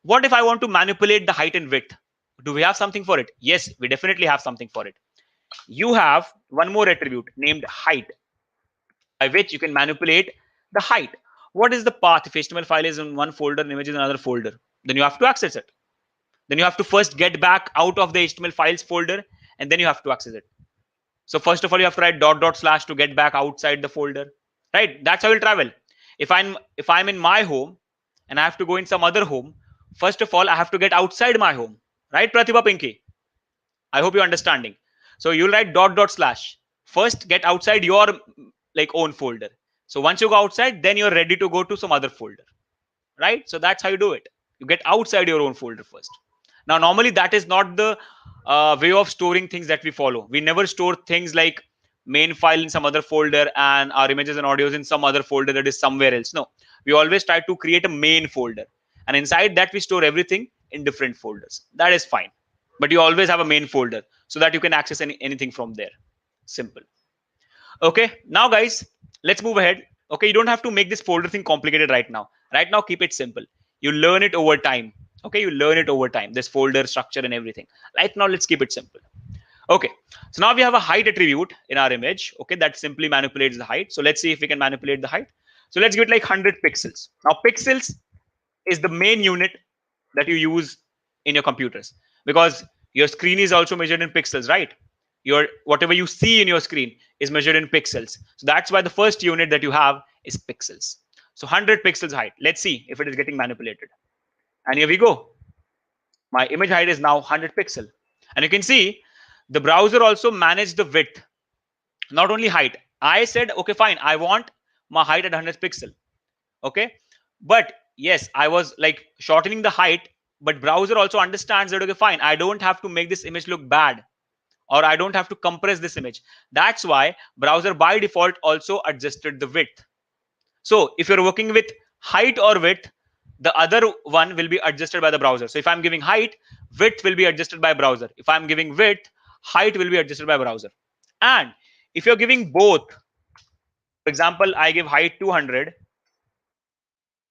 what if I want to manipulate the height and width? Do we have something for it? Yes, we definitely have something for it. You have one more attribute named height, by which you can manipulate the height. What is the path? If HTML file is in one folder and image is in another folder, then you have to access it. Then you have to first get back out of the HTML files folder, and then you have to access it. So first of all, you have to write dot dot slash to get back outside the folder, right? That's how you'll travel. If I'm in my home and I have to go in some other home, first of all, I have to get outside my home, right, Pratibha Pinky? I hope you're understanding. So you'll write dot dot slash. First, get outside your like own folder. So once you go outside, then you're ready to go to some other folder, right? So that's how you do it. You get outside your own folder first. Now, normally that is not the way of storing things that we follow. We never store things like main file in some other folder and our images and audios in some other folder that is somewhere else. No, we always try to create a main folder, and inside that we store everything in different folders. That is fine, but you always have a main folder so that you can access anything from there. Simple. Okay, now guys, let's move ahead. Okay, you don't have to make this folder thing complicated right now. Right now, keep it simple. You learn it over time. Okay, you learn it over time, this folder structure and everything. Right now, let's keep it simple. Okay, so now we have a height attribute in our image. Okay, that simply manipulates the height. So let's see if we can manipulate the height. So let's give it like 100 pixels. Now, pixels is the main unit that you use in your computers, because your screen is also measured in pixels, right? Your whatever you see in your screen is measured in pixels. So that's why the first unit that you have is pixels. So 100 pixels height. Let's see if it is getting manipulated. And here we go. My image height is now 100 pixel. And you can see the browser also managed the width, not only height. I said, okay, fine, I want my height at 100 pixel. Okay, but yes, I was like shortening the height, but browser also understands that, okay, fine, I don't have to make this image look bad, or I don't have to compress this image. That's why browser by default also adjusted the width. So if you're working with height or width, the other one will be adjusted by the browser. So if I'm giving height, width will be adjusted by browser. If I'm giving width, height will be adjusted by browser. And if you're giving both, for example, I give height 200,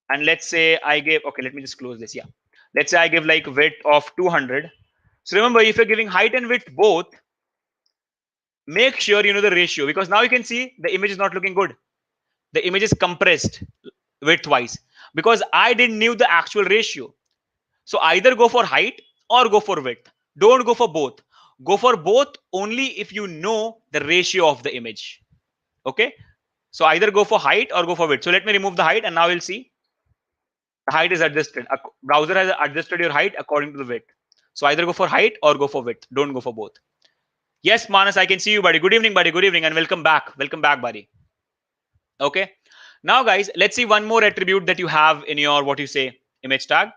and let's say I give, okay, let me just close this. Yeah, let's say I give like width of 200. So remember, if you're giving height and width both, make sure you know the ratio, because now you can see the image is not looking good. The image is compressed width wise because I didn't knew the actual ratio. So either go for height or go for width. Don't go for both. Go for both only if you know the ratio of the image. Okay, so either go for height or go for width. So let me remove the height, and now you'll see the height is adjusted. A browser has adjusted your height according to the width. So either go for height or go for width. Don't go for both. Yes, Manas, I can see you, buddy. Good evening, buddy. Good evening, and welcome back. Welcome back, buddy. Okay. Now, guys, let's see one more attribute that you have in your, what you say, image tag.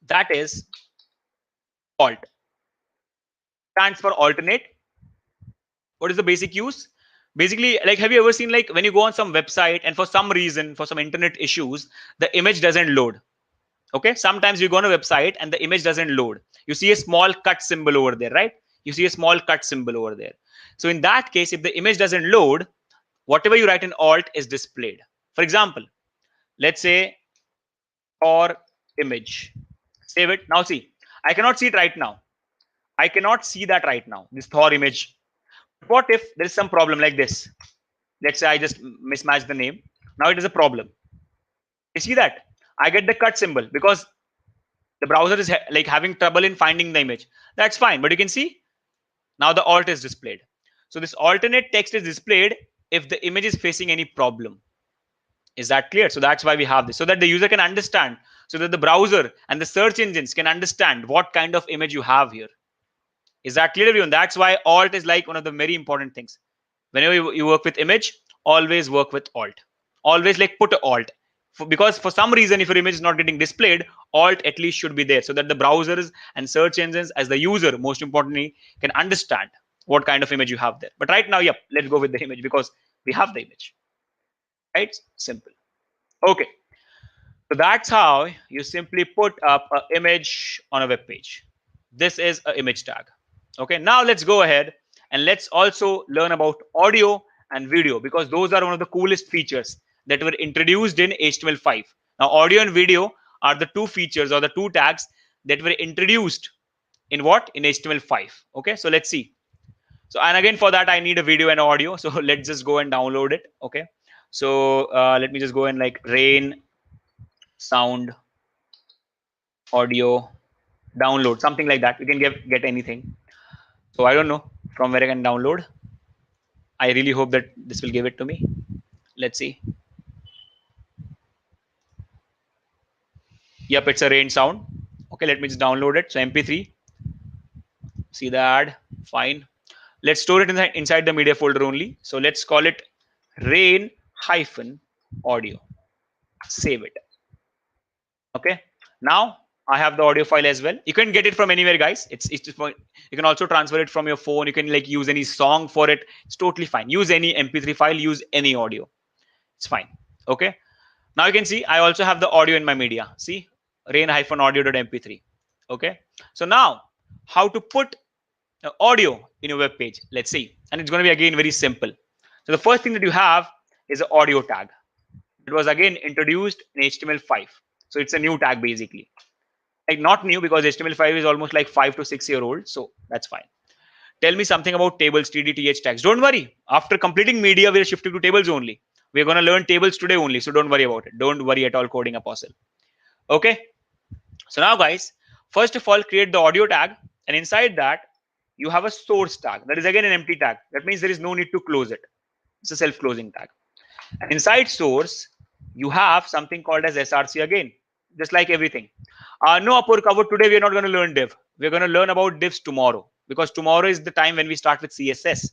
That is alt. Stands for alternate. What is the basic use? Basically, like, have you ever seen, like, when you go on some website and for some reason, for some internet issues, the image doesn't load? Okay, sometimes you go on a website and the image doesn't load. You see a small cut symbol over there, right? You see a small cut symbol over there. So in that case, if the image doesn't load, whatever you write in alt is displayed. For example, let's say or image. Save it. Now see, I cannot see it right now. I cannot see that right now, this Thor image. What if there is some problem like this? Let's say I just mismatched the name. Now it is a problem. You see that? I get the cut symbol because the browser is like having trouble in finding the image. That's fine, but you can see now the alt is displayed. So this alternate text is displayed if the image is facing any problem. Is that clear? So that's why we have this, so that the user can understand, so that the browser and the search engines can understand what kind of image you have here. Is that clear, everyone? That's why alt is like one of the very important things. Whenever you work with image, always work with alt. Always like put alt. Because for some reason, if your image is not getting displayed, alt at least should be there, so that the browsers and search engines, as the user, most importantly, can understand what kind of image you have there. But right now, yep, let's go with the image because we have the image. Right? Simple. Okay. So that's how you simply put up an image on a web page. This is an image tag. Okay, now let's go ahead and let's also learn about audio and video, because those are one of the coolest features that were introduced in HTML5. Now, audio and video are the two features or the two tags that were introduced in what? In HTML5. Okay, so let's see. So, and again, for that, I need a video and audio. So let's just go and download it. Okay, so let me just go and like rain sound audio download, something like that. You can get anything. So I don't know from where I can download. I really hope that this will give it to me. Let's see. Yep, it's a rain sound. Okay, let me just download it. So MP3. See the ad. Fine. Let's store it inside the media folder only. So let's call it rain hyphen audio. Save it. Okay. Now I have the audio file as well. You can get it from anywhere, guys. It's just, you can also transfer it from your phone. You can like use any song for it. It's totally fine. Use any MP3 file. Use any audio. It's fine. Okay. Now you can see I also have the audio in my media. See, rain-audio.mp3. Okay. So now how to put audio in a web page? Let's see. And it's going to be again very simple. So the first thing that you have is an audio tag. It was again introduced in HTML5. So it's a new tag basically. Like not new, because HTML5 is almost like 5 to 6 year old. So that's fine. Tell me something about tables, TDTH tags. Don't worry. After completing media, we're shifting to tables only. We're going to learn tables today only. So don't worry about it. Don't worry at all, coding apostle. Okay. So now guys, first of all, create the audio tag. And inside that, you have a source tag. That is again an empty tag. That means there is no need to close it. It's a self-closing tag. And inside source, you have something called as SRC again, just like everything. No, Apurkavo, today we're not going to learn div. We're going to learn about divs tomorrow, because tomorrow is the time when we start with CSS.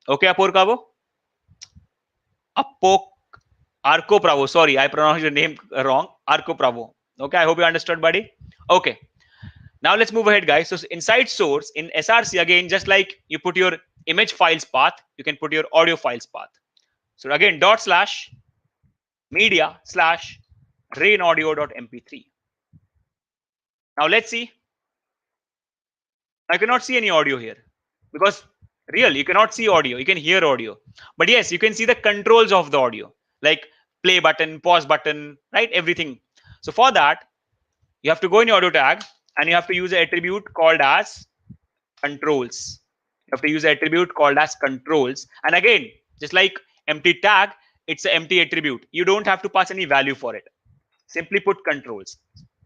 Okay, Apurkavo? Arco Bravo. Sorry, I pronounced your name wrong. Arco Bravo. Okay, I hope you understood, buddy. Okay. Now let's move ahead, guys. So inside source, in SRC, again, just like you put your image files path, you can put your audio files path. So again, /media/rainaudio.mp3. Now let's see. I cannot see any audio here because you cannot see audio. You can hear audio. But yes, you can see the controls of the audio, like play button, pause button, right? Everything. So for that, you have to go in your audio tag and you have to use an attribute called as controls. You have to use an attribute called as controls. And again, just like empty tag, it's an empty attribute. You don't have to pass any value for it. Simply put controls.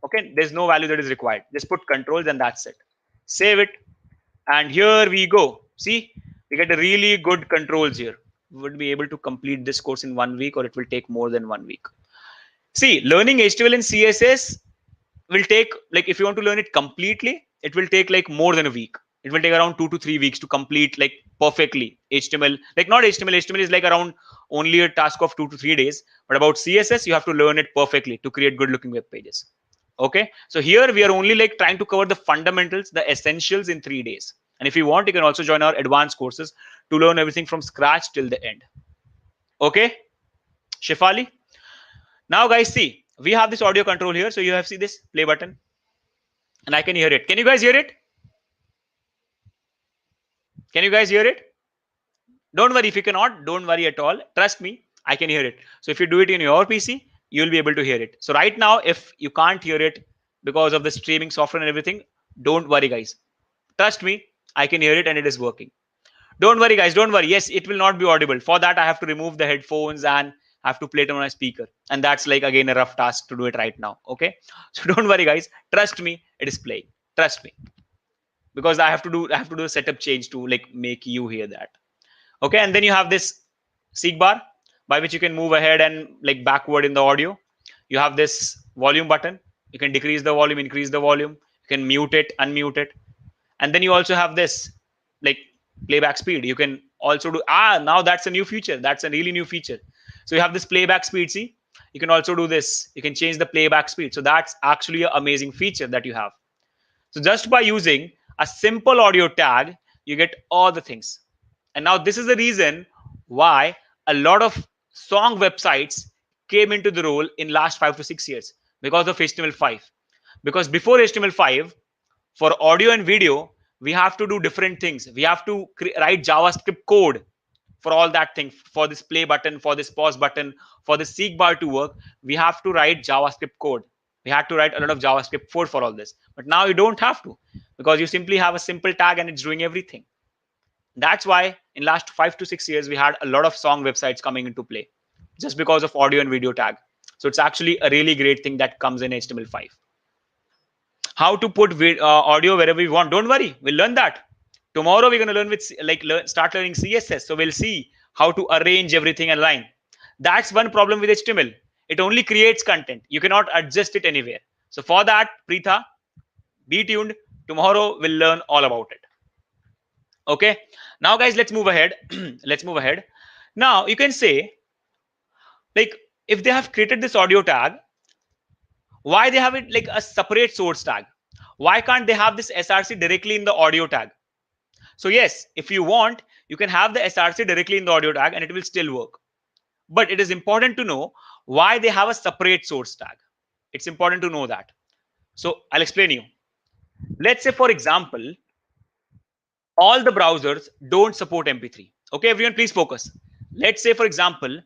Okay, there's no value that is required. Just put controls and that's it. Save it. And here we go. See, we get a really good controls here. We would be able to complete this course in 1 week, or it will take more than 1 week. See, learning HTML and CSS will take, like, if you want to learn it completely, it will take like more than a week. It will take around 2 to 3 weeks to complete like perfectly HTML. Like not HTML. HTML is like around only a task of 2 to 3 days. But about CSS, you have to learn it perfectly to create good looking web pages. Okay. So here we are only like trying to cover the fundamentals, the essentials in 3 days. And if you want, you can also join our advanced courses to learn everything from scratch till the end. Okay. Shefali. Now guys, see, we have this audio control here. So you have see this play button and I can hear it. Can you guys hear it? Can you guys hear it? Don't worry if you cannot, don't worry at all. Trust me, I can hear it. So if you do it in your PC, you'll be able to hear it. So right now, if you can't hear it because of the streaming software and everything, don't worry, guys. Trust me, I can hear it and it is working. Don't worry, guys. Don't worry. Yes, it will not be audible. For that, I have to remove the headphones and have to play it on my speaker. And that's like, again, a rough task to do it right now. Okay. So don't worry, guys. Trust me, it is playing. Trust me. Because I have to do a setup change to like make you hear that. Okay. And then you have this seek bar by which you can move ahead and like backward in the audio. You have this volume button. You can decrease the volume, increase the volume. You can mute it, unmute it. And then you also have this like playback speed. You can also do now that's a new feature. That's a really new feature. So you have this playback speed. See, you can also do this. You can change the playback speed. So that's actually an amazing feature that you have. So just by using a simple audio tag, you get all the things. And now this is the reason why a lot of song websites came into the role in last 5 to 6 years because of HTML5. Because before HTML5, for audio and video, we have to do different things. We have to write JavaScript code for all that thing, for this play button, for this pause button, for the seek bar to work. We have to write JavaScript code. We had to write a lot of JavaScript code for all this. But now you don't have to, because you simply have a simple tag and it's doing everything. That's why in last 5 to 6 years, we had a lot of song websites coming into play just because of audio and video tag. So it's actually a really great thing that comes in HTML5. How to put audio wherever we want. Don't worry, we'll learn that. Tomorrow we're going to learn with start learning CSS. So we'll see how to arrange everything in line. That's one problem with HTML. It only creates content. You cannot adjust it anywhere. So for that, Preetha, be tuned. Tomorrow we'll learn all about it. Okay. Now, guys, let's move ahead. Let's move ahead. Now you can say, like, if they have created this audio tag, why they have it like a separate source tag? Why can't they have this src directly in the audio tag? So yes, if you want, you can have the src directly in the audio tag and it will still work. But it is important to know why they have a separate source tag. It's important to know that. So I'll explain you. Let's say, for example, all the browsers don't support mp3. Okay, everyone, please focus. Let's say, for example,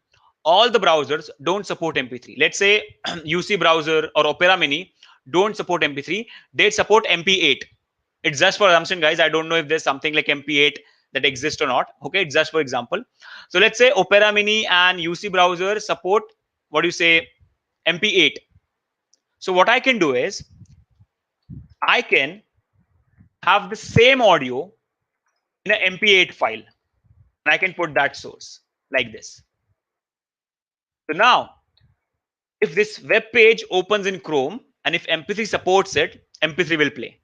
all the browsers don't support mp3. Let's say UC browser or Opera Mini don't support mp3. They support mp8. It's just for assumption, guys. I don't know if there's something like mp8 that exists or not. Okay, it's just for example. So let's say Opera Mini and UC browser support, what do you say, mp8. So what I can do is I can have the same audio in an mp8 file, and I can put that source like this. So now, if this web page opens in Chrome and if mp3 supports it, mp3 will play.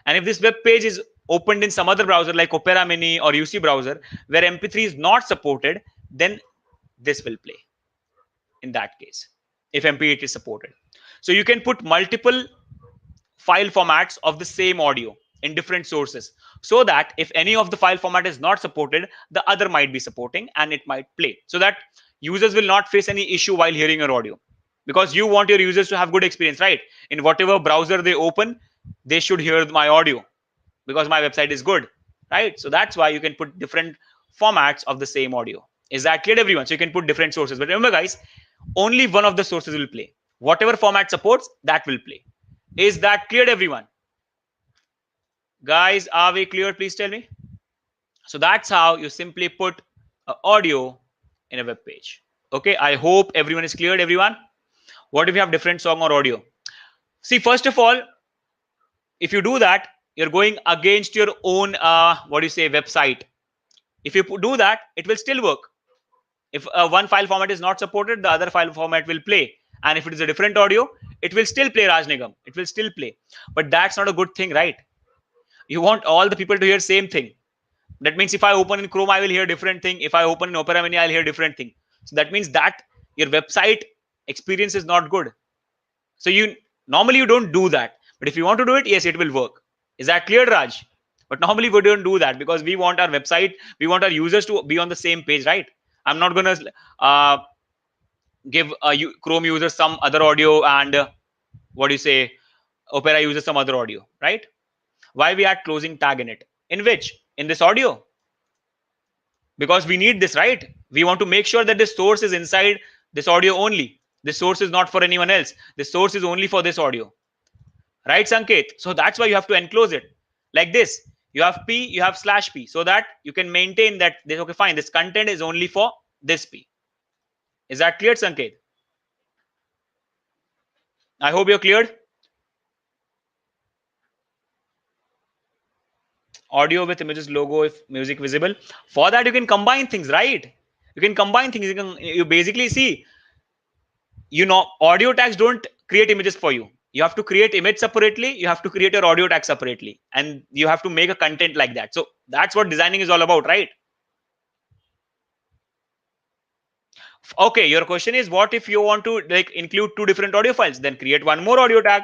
And if this web page is opened in some other browser like Opera Mini or UC browser where mp3 is not supported, then this will play in that case, if mp8 is supported. So you can put multiple file formats of the same audio in different sources, so that if any of the file format is not supported, the other might be supporting and it might play, so that users will not face any issue while hearing your audio. Because you want your users to have good experience, right? In whatever browser they open, they should hear my audio because my website is good, right? So that's why you can put different formats of the same audio. Is that clear, everyone? So you can put different sources, but remember, guys, only one of the sources will play. Whatever format supports, that will play. Is that clear, everyone? Guys, are we clear? Please tell me. So that's how you simply put audio in a web page. Okay, I hope everyone is cleared, everyone. What if you have different song or audio? See, first of all, if you do that, you're going against your own website. If you do that, it will still work. If one file format is not supported, the other file format will play. And if it is a different audio, it will still play, Raj Nigam. It will still play. But that's not a good thing, right? You want all the people to hear same thing. That means if I open in Chrome, I will hear different thing. If I open in Opera Mini, I'll hear different thing. So that means that your website experience is not good. So you normally don't do that. But if you want to do it, yes, it will work. Is that clear, Raj? But normally we don't do that because we want our website, we want our users to be on the same page, right? I'm not going to give Chrome users some other audio and Opera users some other audio, right? Why we add closing tag in it? In which? In this audio. Because we need this, right? We want to make sure that the source is inside this audio only. This source is not for anyone else. This source is only for this audio. Right, Sanket? So that's why you have to enclose it like this. You have P, you have /P, so that you can maintain that this, okay, fine, this content is only for this P. Is that clear, Sanket? I hope you're cleared. Audio with images, logo, if music visible. For that, you can combine things, right? You can combine things. You basically see, audio tags don't create images for you. You have to create image separately. You have to create your audio tag separately, and you have to make a content like that. So that's what designing is all about, right? Okay, your question is, what if you want to like include two different audio files? Then create one more audio tag.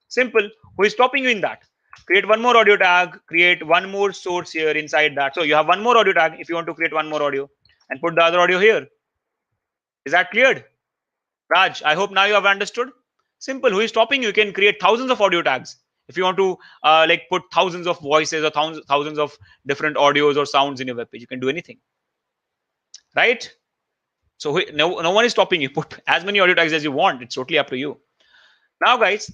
Simple. Who is stopping you in that? Create one more audio tag, create one more source here inside that. So you have one more audio tag if you want to create one more audio, and put the other audio here. Is that cleared? Raj, I hope now you have understood. Simple. Who is stopping you? You can create thousands of audio tags. If you want to like put thousands of voices or thousands of different audios or sounds in your web page, you can do anything. Right? So no one is stopping you. Put as many audio tags as you want. It's totally up to you. Now, guys,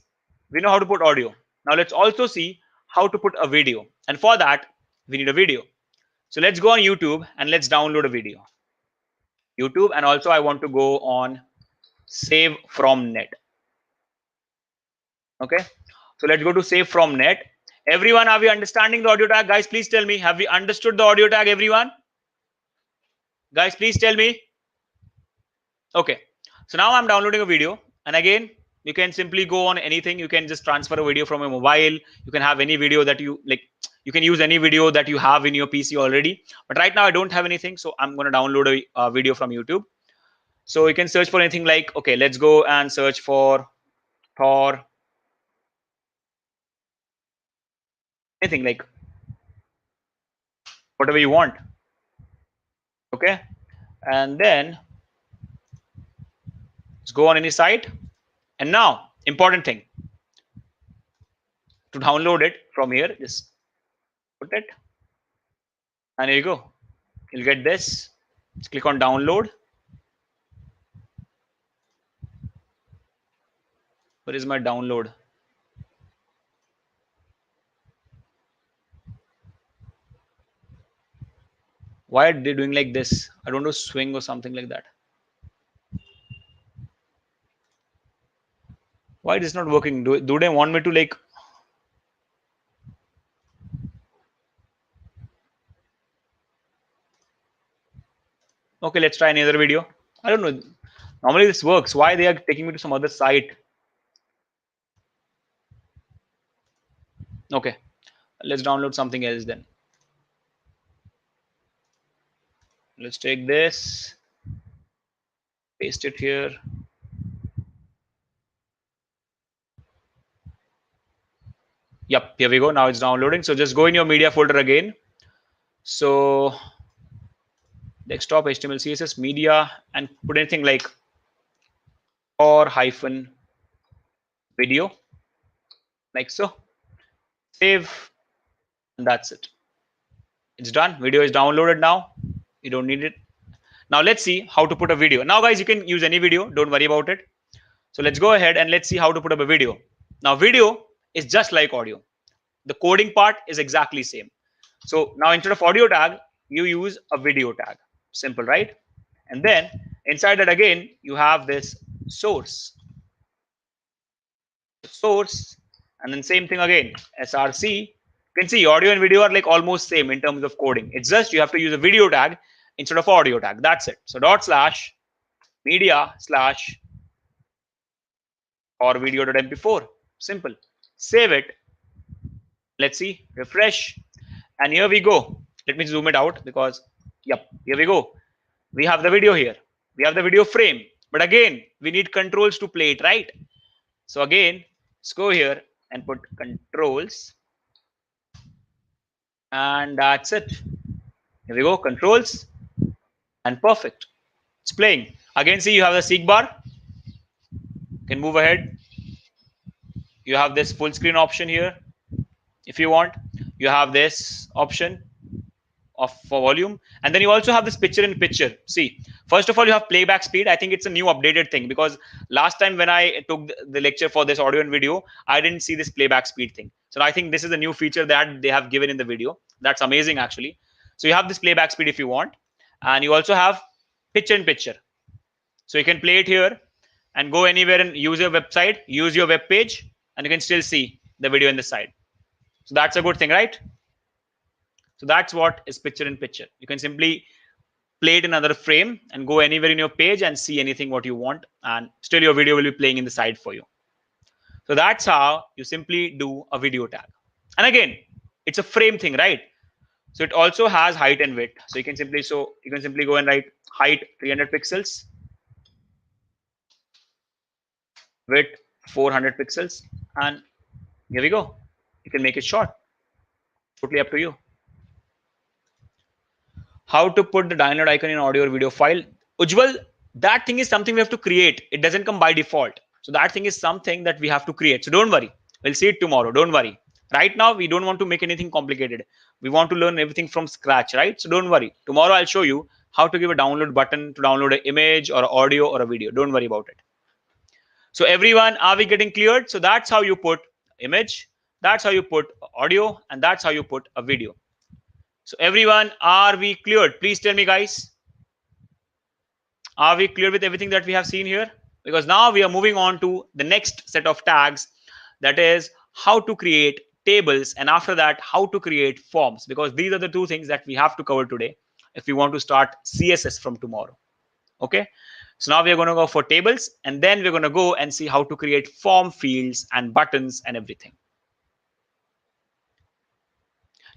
we know how to put audio. Now let's also see how to put a video. And for that, we need a video. So let's go on YouTube and let's download a video. YouTube, and also I want to go on save from net. Okay. So let's go to save from net. Everyone, are we understanding the audio tag? Guys, please tell me, have we understood the audio tag, everyone? Guys, please tell me. Okay. So now I'm downloading a video. And again, you can simply go on anything. You can just transfer a video from a mobile. You can have any video that you like. You can use any video that you have in your PC already. But right now I don't have anything. So I'm going to download a video from YouTube. So you can search for anything like, okay, let's go and search for Thor. Anything like whatever you want. Okay. And then let's go on any site. And now, important thing, to download it from here, just put it. And here you go. You'll get this. Just click on download. Where is my download? Why are they doing like this? I don't know, swing or something like that. Why it is not working? Do they want me to like? Okay, let's try another video. I don't know. Normally this works. Why they are taking me to some other site? Okay, let's download something else then. Let's take this, paste it here. Yep, here we go. Now it's downloading. So just go in your media folder again. So desktop, HTML, CSS, media, and put anything like or hyphen video, like so. Save, and that's it. It's done. Video is downloaded now. You don't need it. Now let's see how to put a video. Now guys, you can use any video. Don't worry about it. So let's go ahead and let's see how to put up a video. Now video is just like audio. The coding part is exactly same. So now instead of audio tag, you use a video tag. Simple, right? And then inside that again, you have this source. Source, and then same thing again, src. You can see audio and video are like almost same in terms of coding. It's just you have to use a video tag instead of audio tag. That's it. So / media / or video.mp4. Simple. Save it. Let's see, refresh, and here we go. Let me zoom it out because, yep, here we go. We have the video here. We have the video frame, but again, we need controls to play it, right? So again, let's go here and put controls, and that's it. Here we go, controls, and perfect. It's playing. Again, see, you have the seek bar. You can move ahead. You have this full screen option here. If you want, you have this option. for volume. And then you also have this picture in picture. See, first of all, you have playback speed. I think it's a new updated thing, because last time when I took the lecture for this audio and video, I didn't see this playback speed thing. So I think this is a new feature that they have given in the video. That's amazing, actually. So you have this playback speed if you want, and you also have picture in picture. So you can play it here and go anywhere and use your website, use your web page, and you can still see the video in the side. So that's a good thing, right? So that's what is picture in picture. You can simply play it in another frame and go anywhere in your page and see anything what you want, and still your video will be playing in the side for you. So that's how you simply do a video tag. And again, it's a frame thing, right? So it also has height and width. So you can simply go and write height 300 pixels, width 400 pixels, and here we go. You can make it short. Totally up to you. How to put the download icon in audio or video file? Ujjwal, that thing is something we have to create. It doesn't come by default. So that thing is something that we have to create. So don't worry. We'll see it tomorrow. Don't worry. Right now, we don't want to make anything complicated. We want to learn everything from scratch, right? So don't worry. Tomorrow, I'll show you how to give a download button to download an image or audio or a video. Don't worry about it. So everyone, are we getting cleared? So that's how you put image. That's how you put audio. And that's how you put a video. So everyone, are we cleared? Please tell me, guys. Are we clear with everything that we have seen here? Because now we are moving on to the next set of tags, that is how to create tables, and after that, how to create forms, because these are the two things that we have to cover today if we want to start CSS from tomorrow. Okay. So now we are going to go for tables, and then we're going to go and see how to create form fields and buttons and everything.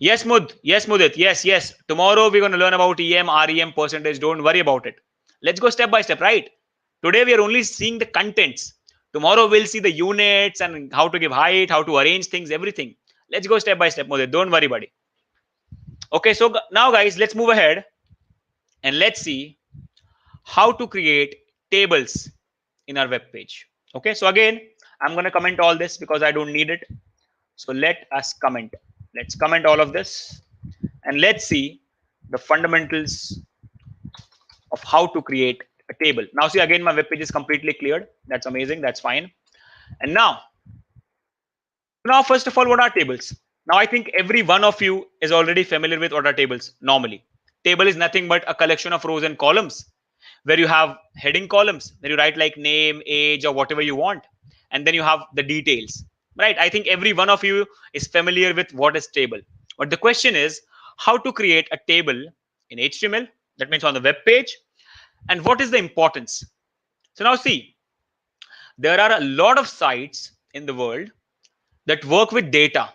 Yes, Mudit. Yes. Tomorrow we're going to learn about EM, REM, percentage. Don't worry about it. Let's go step by step, right? Today we are only seeing the contents. Tomorrow we'll see the units and how to give height, how to arrange things, everything. Let's go step by step, Mudit. Don't worry, buddy. Okay, so now guys, let's move ahead and let's see how to create tables in our web page. Okay, so again, I'm going to comment all this because I don't need it. So let us comment. Let's comment all of this and let's see the fundamentals of how to create a table. Now see, again, my web page is completely cleared. That's amazing. That's fine. And now first of all, what are tables? Now I think every one of you is already familiar with what are tables normally. Table is nothing but a collection of rows and columns where you have heading columns where you write like name, age, or whatever you want. And then you have the details, right? I think every one of you is familiar with what is table. But the question is how to create a table in HTML. That means on the web page. And what is the importance? So now see, there are a lot of sites in the world that work with data,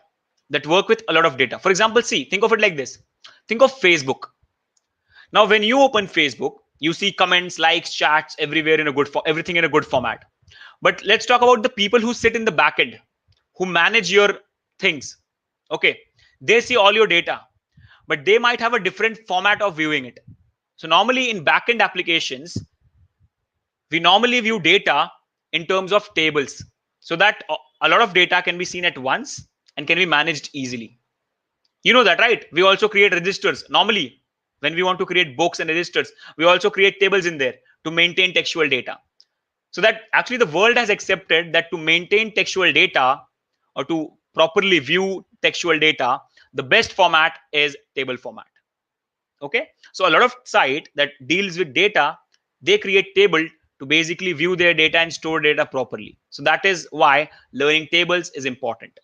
that work with a lot of data. For example, see, think of it like this. Think of Facebook. Now, when you open Facebook, you see comments, likes, chats everywhere in a good everything in a good format. But let's talk about the people who sit in the backend, who manage your things. Okay, they see all your data, but they might have a different format of viewing it. So normally in backend applications, we normally view data in terms of tables, so that a lot of data can be seen at once and can be managed easily. You know that, right? We also create registers. Normally, when we want to create books and registers, we also create tables in there to maintain textual data. So that actually the world has accepted that to maintain textual data or to properly view textual data, the best format is table format. Okay, so a lot of site that deals with data, they create table to basically view their data and store data properly. So that is why learning tables is important,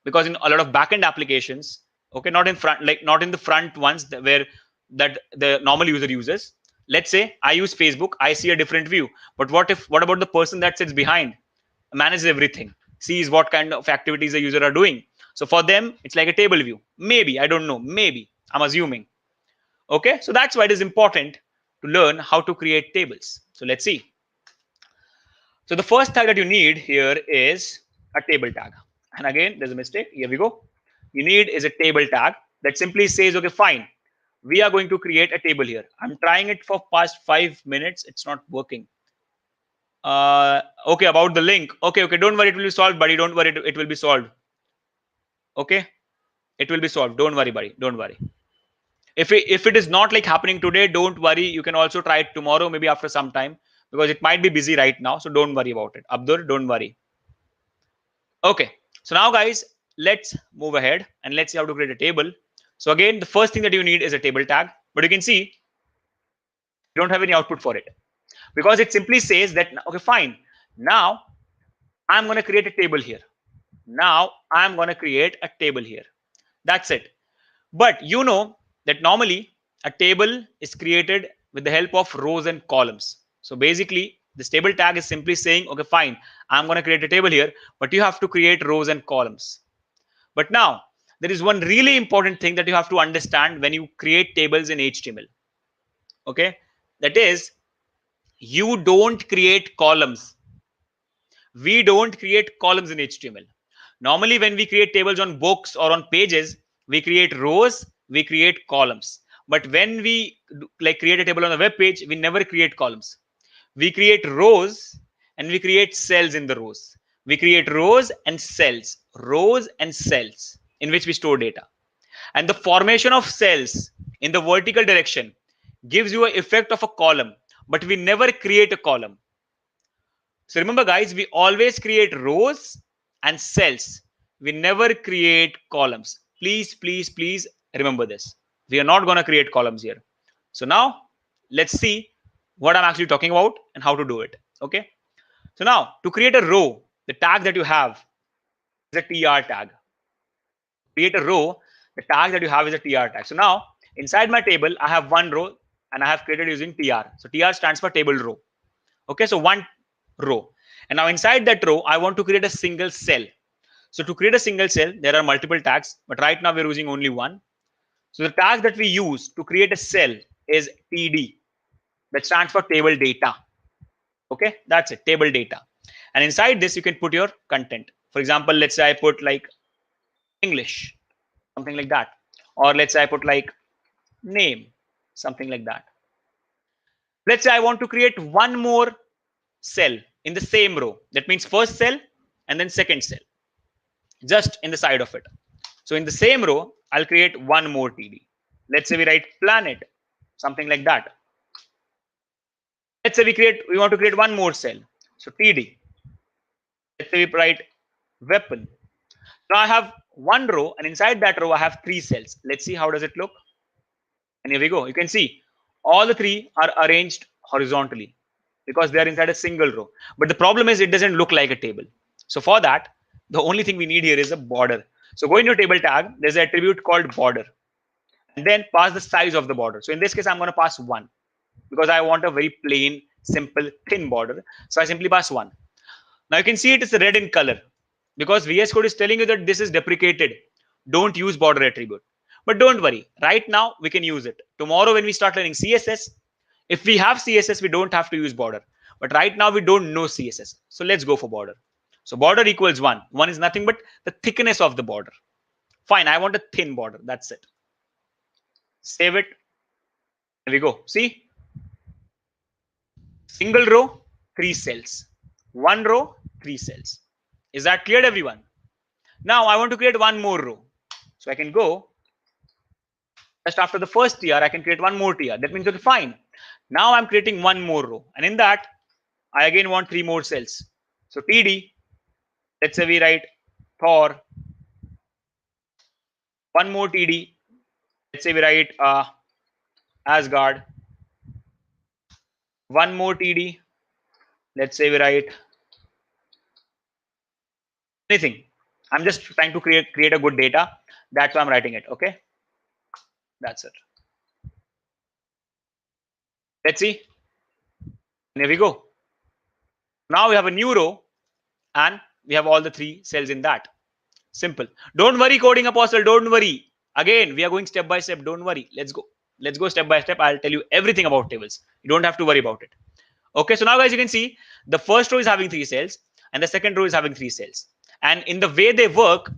because in a lot of backend applications, okay, not in the front ones where that the normal user uses. Let's say I use Facebook, I see a different view. But what about the person that sits behind, manages everything, sees what kind of activities the user are doing? So for them, it's like a table view. Maybe, I don't know, maybe, I'm assuming. Okay, so that's why it is important to learn how to create tables. So let's see. So the first tag that you need here is a table tag. And again, there's a mistake. Here we go. You need is a table tag that simply says, okay, fine, we are going to create a table here. I'm trying it for past 5 minutes. It's not working. Okay, about the link. Okay, don't worry, it will be solved, buddy. Don't worry, it will be solved. Okay, it will be solved. Don't worry, buddy. Don't worry. If it is not like happening today, don't worry. You can also try it tomorrow, maybe after some time, because it might be busy right now. So don't worry about it. Abdur, don't worry. Okay. So now guys, let's move ahead and let's see how to create a table. So again, the first thing that you need is a table tag, but you can see you don't have any output for it because it simply says that, okay, fine. Now I'm going to create a table here. Now I'm going to create a table here. That's it. But you know that normally a table is created with the help of rows and columns. So basically, this table tag is simply saying, okay, fine, I'm going to create a table here, but you have to create rows and columns. But now there is one really important thing that you have to understand when you create tables in HTML. Okay, that is, you don't create columns. We don't create columns in HTML. Normally, when we create tables on books or on pages, we create rows, we create columns. But when we like create a table on a web page, we never create columns. We create rows and we create cells in the rows. We create rows and cells in which we store data. And the formation of cells in the vertical direction gives you an effect of a column, but we never create a column. So remember guys, we always create rows and cells. We never create columns. Please, please, please remember this. We are not going to create columns here. So now let's see what I'm actually talking about and how to do it. Okay. So now to create a row, the tag that you have is a tr tag. Create a row, the tag that you have is a tr tag. So now inside my table, I have one row and I have created using tr. So tr stands for table row. Okay. So one row. And now inside that row, I want to create a single cell. So to create a single cell, there are multiple tags, but right now we're using only one. So the tag that we use to create a cell is td. That stands for table data. Okay, that's it, table data. And inside this, you can put your content. For example, let's say I put like English, something like that. Or let's say I put like name, something like that. Let's say I want to create one more cell in the same row. That means first cell and then second cell, just in the side of it. So in the same row, I'll create one more TD. Let's say we write planet, something like that. Let's say we want to create one more cell. So TD. Let's say we write weapon. Now I have one row, and inside that row I have three cells. Let's see how does it look. And here we go. You can see all the three are arranged horizontally because they are inside a single row. But the problem is it doesn't look like a table. So for that, the only thing we need here is a border. So go in your table tag, there's an attribute called border, and then pass the size of the border. So in this case, I'm going to pass 1 because I want a very plain, simple, thin border. So I simply pass 1. Now you can see it is red in color because VS Code is telling you that this is deprecated. Don't use border attribute. But don't worry, right now we can use it. Tomorrow when we start learning CSS, if we have CSS, we don't have to use border. But right now we don't know CSS. So let's go for border. So border equals 1. 1 is nothing but the thickness of the border. Fine, I want a thin border. That's it. Save it. There we go. See? Single row, 3 cells. One row, 3 cells. Is that clear, everyone? Now I want to create one more row. So I can go just after the first tier, I can create one more tier. That means, okay, fine. Now I'm creating one more row. And in that, I again want 3 more cells. So TD, let's say we write Thor. One more TD. Let's say we write Asgard. One more TD. Let's say we write anything. I'm just trying to create a good data. That's why I'm writing it. Okay. That's it. Let's see. And here we go. Now we have a new row and we have all the 3 cells in that. Simple. Don't worry, coding apostle. Don't worry. Again, we are going step by step. Don't worry. Let's go. Let's go step by step. I'll tell you everything about tables. You don't have to worry about it. Okay. So now guys, you can see the first row is having 3 cells and the second row is having 3 cells. And in the way they work,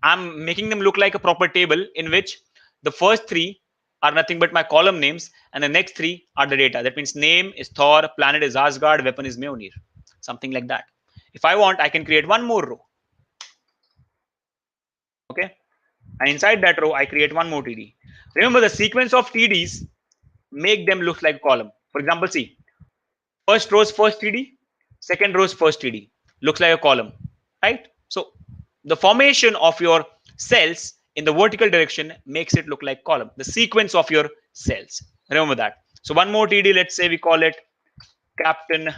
I'm making them look like a proper table in which the first 3 are nothing but my column names and the next 3 are the data. That means name is Thor, planet is Asgard, weapon is Mjolnir, something like that. If I want, I can create one more row. Okay. And inside that row, I create one more TD. Remember, the sequence of TDs make them look like a column. For example, see, first row is first TD, second row is first TD. Looks like a column, right? So the formation of your cells in the vertical direction makes it look like column. The sequence of your cells. Remember that. So one more TD, let's say we call it Captain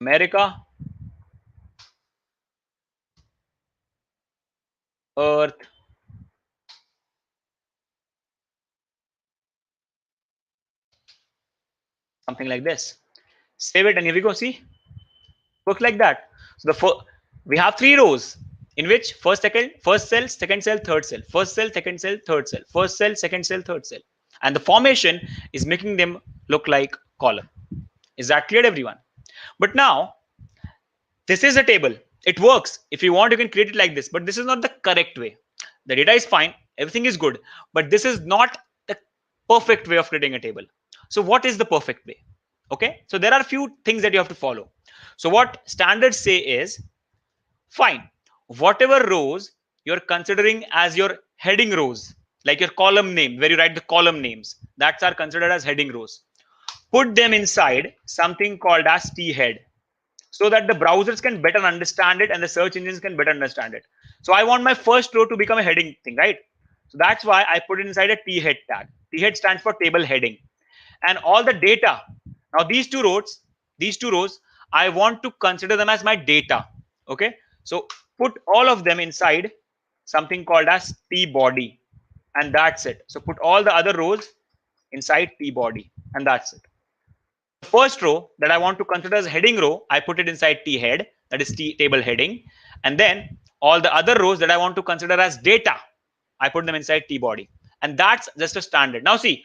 America, Earth, something like this. Save it, and here we go. See, work like that. So we have three rows in which first cell, second cell, third cell, first cell, second cell, third cell, first cell, second cell, third cell, and the formation is making them look like column. Is that clear, everyone? But now this is a table. It works. If you want, you can create it like this, but this is not the correct way. The data is fine, everything is good, but this is not the perfect way of creating a table. So what is the perfect way? Okay, so there are a few things that you have to follow. So what standards say is, fine, whatever rows you're considering as your heading rows, like your column name, where you write the column names, that are considered as heading rows. Put them inside something called as T head, so that the browsers can better understand it and the search engines can better understand it. So I want my first row to become a heading thing, right? So that's why I put it inside a T head tag. T head stands for table heading. And all the data, now these two rows, I want to consider them as my data. Okay, so put all of them inside something called as T body, and that's it. So put all the other rows inside T body, and that's it. The first row that I want to consider as heading row, I put it inside T head, that is T table heading, and then all the other rows that I want to consider as data, I put them inside T body, and that's just a standard. Now see,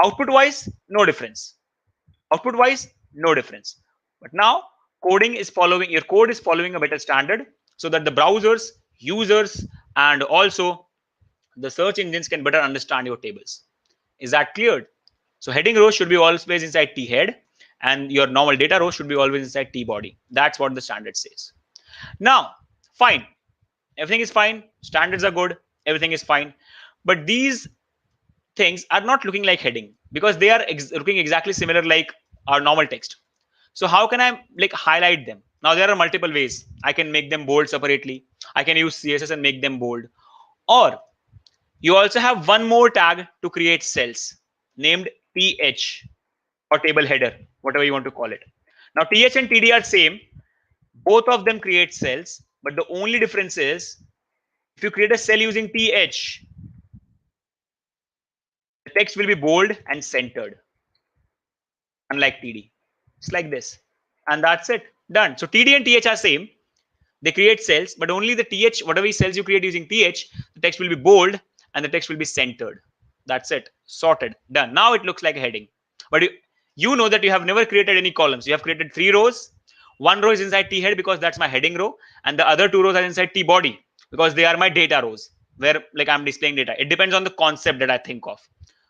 output wise, no difference. Output wise, no difference. But now coding is following, your code is following a better standard, so that the browsers, users, and also the search engines can better understand your tables. Is that cleared? So heading row should be always inside T head, and your normal data row should be always inside T body. That's what the standard says. Now, fine. Everything is fine. Standards are good. Everything is fine. But these things are not looking like heading, because they are looking exactly similar like our normal text. So how can I like highlight them? Now there are multiple ways. I can make them bold separately. I can use CSS and make them bold. Or you also have one more tag to create cells named TH, or table header, whatever you want to call it. Now TH and TD are same. Both of them create cells, but the only difference is, if you create a cell using TH, the text will be bold and centered, unlike TD. It's like this, and that's it, done. So TD and TH are same. They create cells, but only the TH, whatever cells you create using TH, the text will be bold and the text will be centered. That's it, sorted, done. Now it looks like a heading. But you know that you have never created any columns. You have created 3 rows. One row is inside T head because that's my heading row, and the other 2 rows are inside T body because they are my data rows, where like I'm displaying data. It depends on the concept that I think of.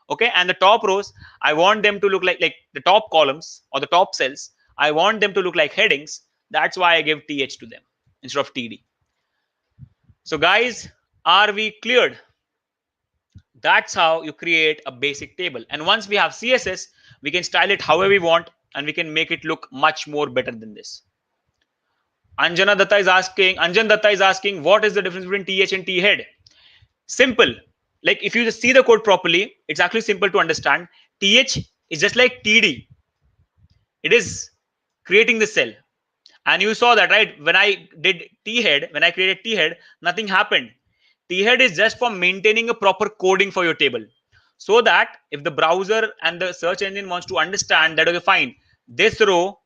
Okay, and the top rows, I want them to look like the top columns or the top cells, I want them to look like headings. That's why I give TH to them instead of TD. So guys, are we cleared? That's how you create a basic table. And once we have CSS, we can style it however we want, and we can make it look much more better than this. Anjan Datta is asking, what is the difference between TH and T head? Simple. Like if you just see the code properly, it's actually simple to understand. TH is just like TD. It is creating the cell. And you saw that, right? When I did T head, when I created T head, nothing happened. T head is just for maintaining a proper coding for your table, so that if the browser and the search engine wants to understand that, okay, fine, this row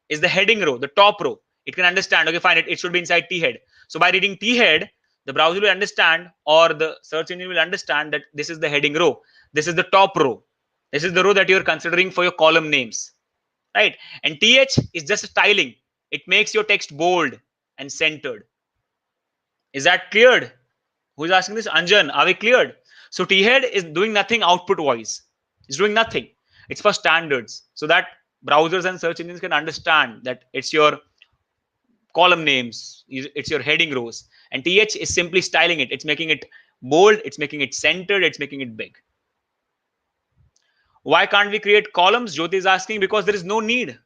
is the heading row, the top row, it can understand, okay, fine, it should be inside T head. So by reading T head, the browser will understand, or the search engine will understand, that this is the heading row, this is the top row, this is the row that you're considering for your column names, right? And TH is just styling. It makes your text bold and centered. Is that cleared? Who is asking this? Anjan, are we cleared? So T head is doing nothing output wise. It's doing nothing. It's for standards, so that browsers and search engines can understand that it's your column names, it's your heading rows. And TH is simply styling it. It's making it bold, it's making it centered, it's making it big. Why can't we create columns? Jyoti is asking, because there is no need.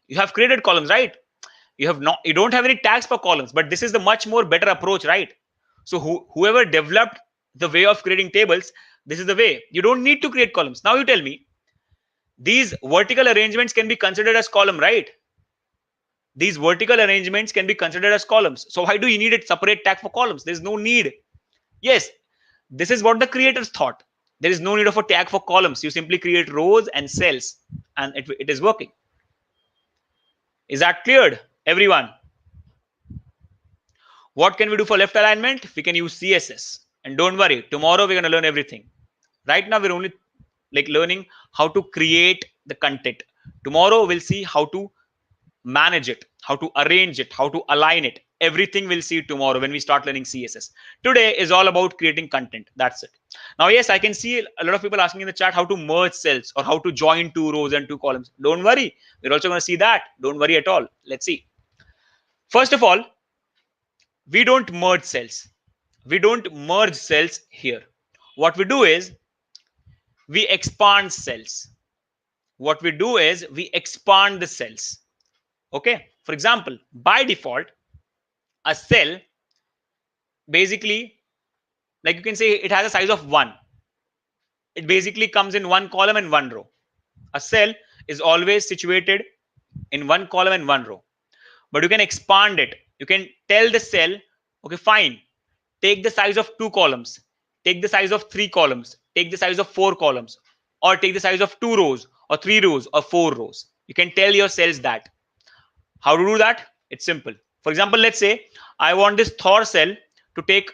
You have created columns, right? You don't have any tags for columns, but this is the much more better approach, right? So whoever developed the way of creating tables, this is the way. You don't need to create columns. Now you tell me, these vertical arrangements can be considered as column, right? These vertical arrangements can be considered as columns. So why do you need a separate tag for columns? There's no need. Yes, this is what the creators thought. There is no need of a tag for columns. You simply create rows and cells, and it is working. Is that cleared, everyone? What can we do for left alignment? We can use CSS. And don't worry, tomorrow we're going to learn everything. Right now we're only like learning how to create the content. Tomorrow we'll see how to manage it, how to arrange it, how to align it. Everything we'll see tomorrow when we start learning CSS. Today is all about creating content. That's it. Now, yes, I can see a lot of people asking in the chat how to merge cells or how to join two rows and two columns. Don't worry. We're also going to see that. Don't worry at all. Let's see. First of all, we don't merge cells. We don't merge cells here. What we do is we expand cells. What we do is we expand the cells. Okay. For example, by default, a cell basically, like you can say, it has a size of 1. It basically comes in one column and one row. A cell is always situated in one column and one row. But you can expand it. You can tell the cell, okay, fine, take the size of 2 columns, take the size of 3 columns, take the size of 4 columns, or take the size of 2 rows or 3 rows or 4 rows. You can tell your cells that. How to do that? It's simple. For example, let's say I want this Thor cell to take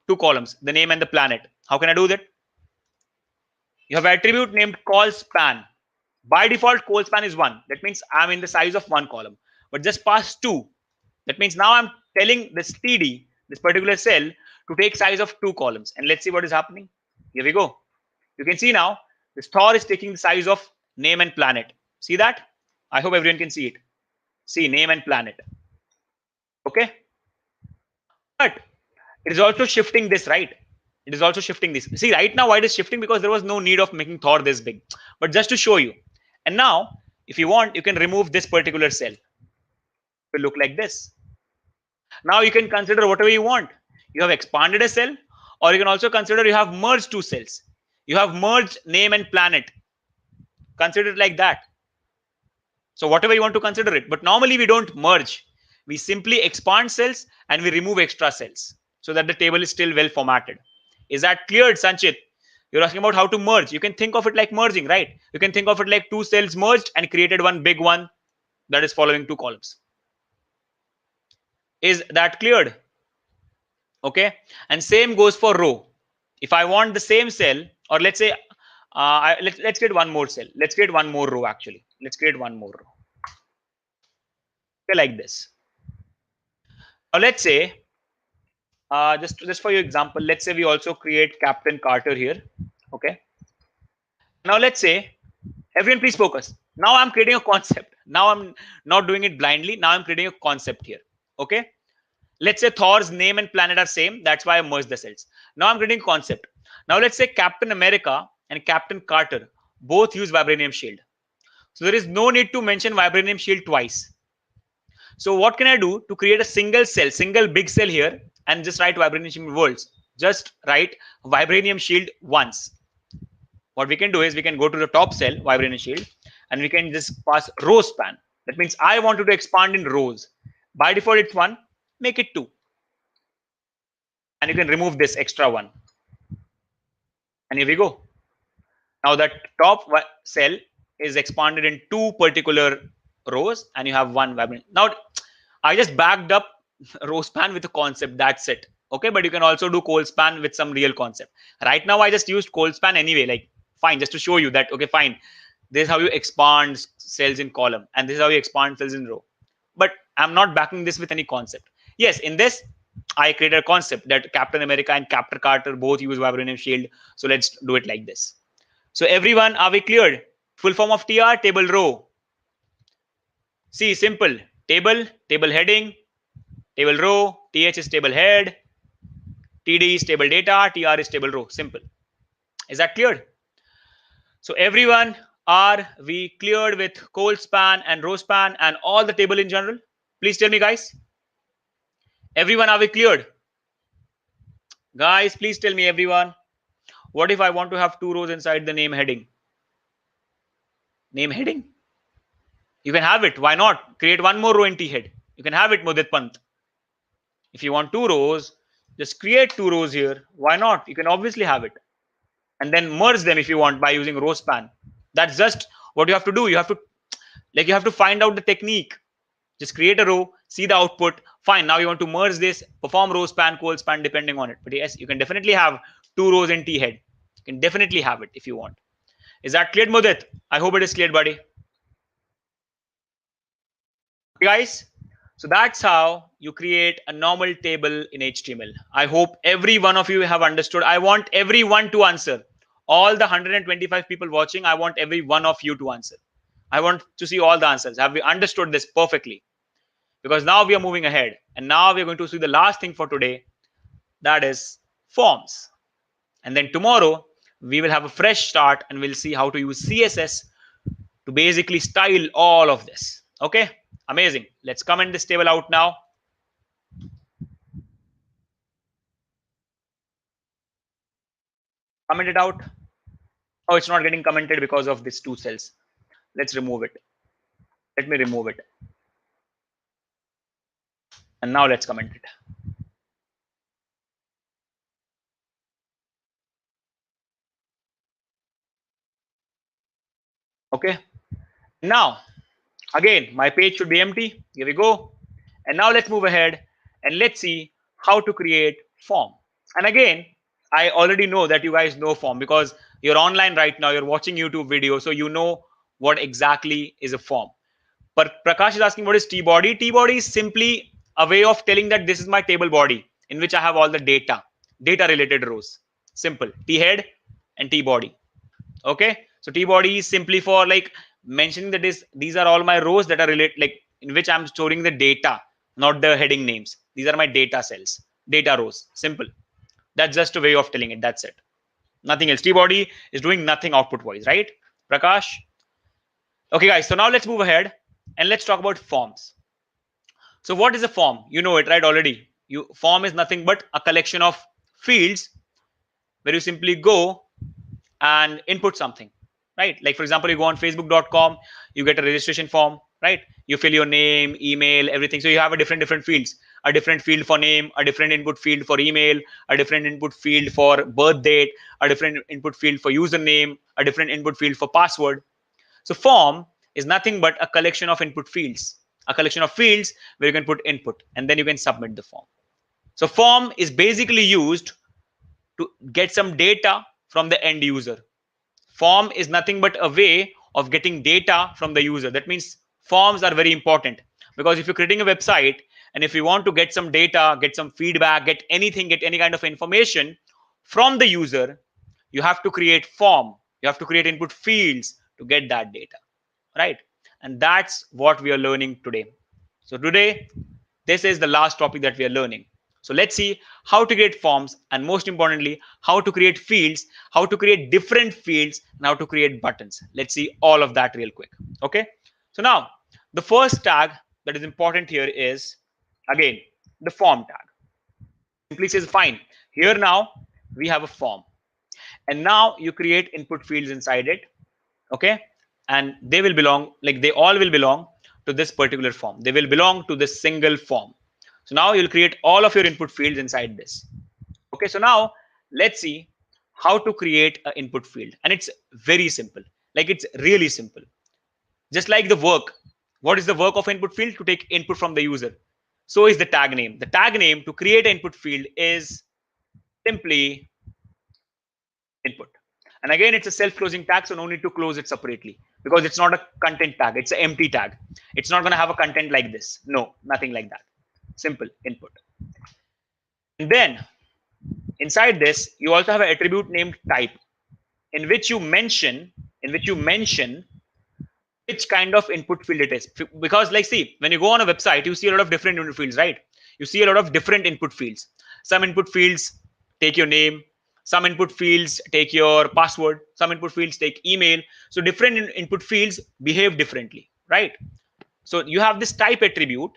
2 columns, the name and the planet. How can I do that? You have an attribute named call span. By default, call span is 1. That means I'm in the size of 1 column. But just pass 2. That means now I'm telling this TD, this particular cell, to take size of 2 columns. And let's see what is happening. Here we go. You can see now this Thor is taking the size of name and planet. See that? I hope everyone can see it. See, name and planet. Okay. But it is also shifting this, right? It is also shifting this. See, right now, why it is shifting? Because there was no need of making Thor this big. But just to show you. And now, if you want, you can remove this particular cell. It will look like this. Now you can consider whatever you want. You have expanded a cell, or you can also consider you have merged 2 cells. You have merged name and planet. Consider it like that. So whatever you want to consider it. But normally we don't merge. We simply expand cells and we remove extra cells so that the table is still well formatted. Is that cleared, Sanchit? You're asking about how to merge. You can think of it like merging, right? You can think of it like 2 cells merged and created one big one that is following 2 columns. Is that cleared? Okay. And same goes for row. If I want the same cell, or let's say, let's create one more cell. Let's create one more row actually. Let's create one more row. Okay, like this. Now let's say, just for your example, let's say we also create Captain Carter here. Okay. Now let's say, everyone please focus. Now I'm creating a concept. Now I'm not doing it blindly. Now I'm creating a concept here. Okay. Let's say Thor's name and planet are same. That's why I merged the cells. Now I'm creating a concept. Now let's say Captain America and Captain Carter both use Vibranium Shield. So there is no need to mention Vibranium Shield twice. So what can I do to create a single cell, single big cell here, and just write Vibranium Shield worlds? Just write Vibranium Shield once. What we can do is we can go to the top cell, Vibranium Shield, and we can just pass row span. That means I wanted to expand in rows. By default, it's 1. Make it 2. And you can remove this extra 1. And here we go. Now that top cell is expanded in 2 particular rows, and you have 1 Vibranium. Now, I just backed up row span with a concept. That's it. Okay, but you can also do cold span with some real concept. Right now, I just used cold span anyway. Like, fine, just to show you that, okay, fine. This is how you expand cells in column, and this is how you expand cells in row. But I'm not backing this with any concept. Yes, in this, I created a concept that Captain America and Captain Carter both use Vibranium Shield. So let's do it like this. So everyone, are we cleared? Full form of TR, table row. See, simple. Table, table heading, Table row, th is table head, td is table data, tr is table row. Simple. Is that clear? So everyone, are we cleared with col span and row span and all the table in general? Please tell me, guys. Everyone, are we cleared? Guys, please tell me, everyone. What if I want to have two rows inside the name heading? Name heading? You can have it. Why not? Create one more row in T head. You can have it, Mudit Pant. If you want two rows, just create two rows here. Why not? You can obviously have it. And then merge them if you want by using row span. That's just what you have to do. You have to find out the technique. Just create a row, see the output. Fine. Now you want to merge this, perform row span, col span, depending on it. But yes, you can definitely have two rows in T head. You can definitely have it if you want. Is that clear, Mudit? I hope it is clear, buddy. Okay, guys. So that's how you create a normal table in HTML. I hope every one of you have understood. I want everyone to answer. All the 125 people watching, I want every one of you to answer. I want to see all the answers. Have we understood this perfectly? Because now we are moving ahead. And now we are going to see the last thing for today. That is forms. And then tomorrow, we will have a fresh start and we'll see how to use CSS to basically style all of this. Okay, amazing. Let's comment this table out now. Comment it out. Oh, it's not getting commented because of these two cells. Let's remove it. Let me remove it. And now let's comment it. Okay. Now, again, my page should be empty. Here we go. And now let's move ahead and let's see how to create form. And again, I already know that you guys know form because you're online right now. You're watching YouTube video. So you know what exactly is a form. But Prakash is asking, what is T-body? T-body is simply a way of telling that this is my table body in which I have all the data related rows. Simple. T-head and T-body. Okay. So T-body is simply for like mentioning that these are all my rows that are related, like in which I'm storing the data, not the heading names. These are my data cells, data rows. Simple. That's just a way of telling it. That's it. Nothing else. T-body is doing nothing output wise, right? Prakash. Okay, guys. So now let's move ahead and let's talk about forms. So what is a form? You know it, right? Already. Form is nothing but a collection of fields where you simply go and input something, right? Like for example, you go on facebook.com, you get a registration form, right? You fill your name, email, everything. So you have a different fields, a different field for name, a different input field for email, a different input field for birth date, a different input field for username, a different input field for password. So form is nothing but a collection of input fields, a collection of fields where you can put input and then you can submit the form. So form is basically used to get some data from the end user. Form is nothing but a way of getting data from the user. That means forms are very important because if you're creating a website and if you want to get some data, get some feedback, get anything, get any kind of information from the user, you have to create form. You have to create input fields to get that data, right? And that's what we are learning today. So today, this is the last topic that we are learning. So let's see how to create forms and most importantly, how to create fields, how to create different fields and how to create buttons. Let's see all of that real quick. Okay. So now the first tag that is important here is again, the form tag. Simply says fine. Here now we have a form and now you create input fields inside it. Okay. And they will belong, like they all will belong to this particular form. They will belong to this single form. So now you'll create all of your input fields inside this. Okay, so now let's see how to create an input field. And it's very simple. Like it's really simple. Just like the work. What is the work of input field? To take input from the user. So is the tag name. The tag name to create an input field is simply input. And again, it's a self-closing tag, so no need to close it separately because it's not a content tag. It's an empty tag. It's not going to have a content like this. No, nothing like that. Simple input. And then inside this, you also have an attribute named type in which you mention which kind of input field it is. Because like, see, when you go on a website, you see a lot of different input fields, right? you see a lot of different input fields. Some input fields take your name, some input fields take your password, some input fields take email. So different input fields behave differently, right? So you have this type attribute,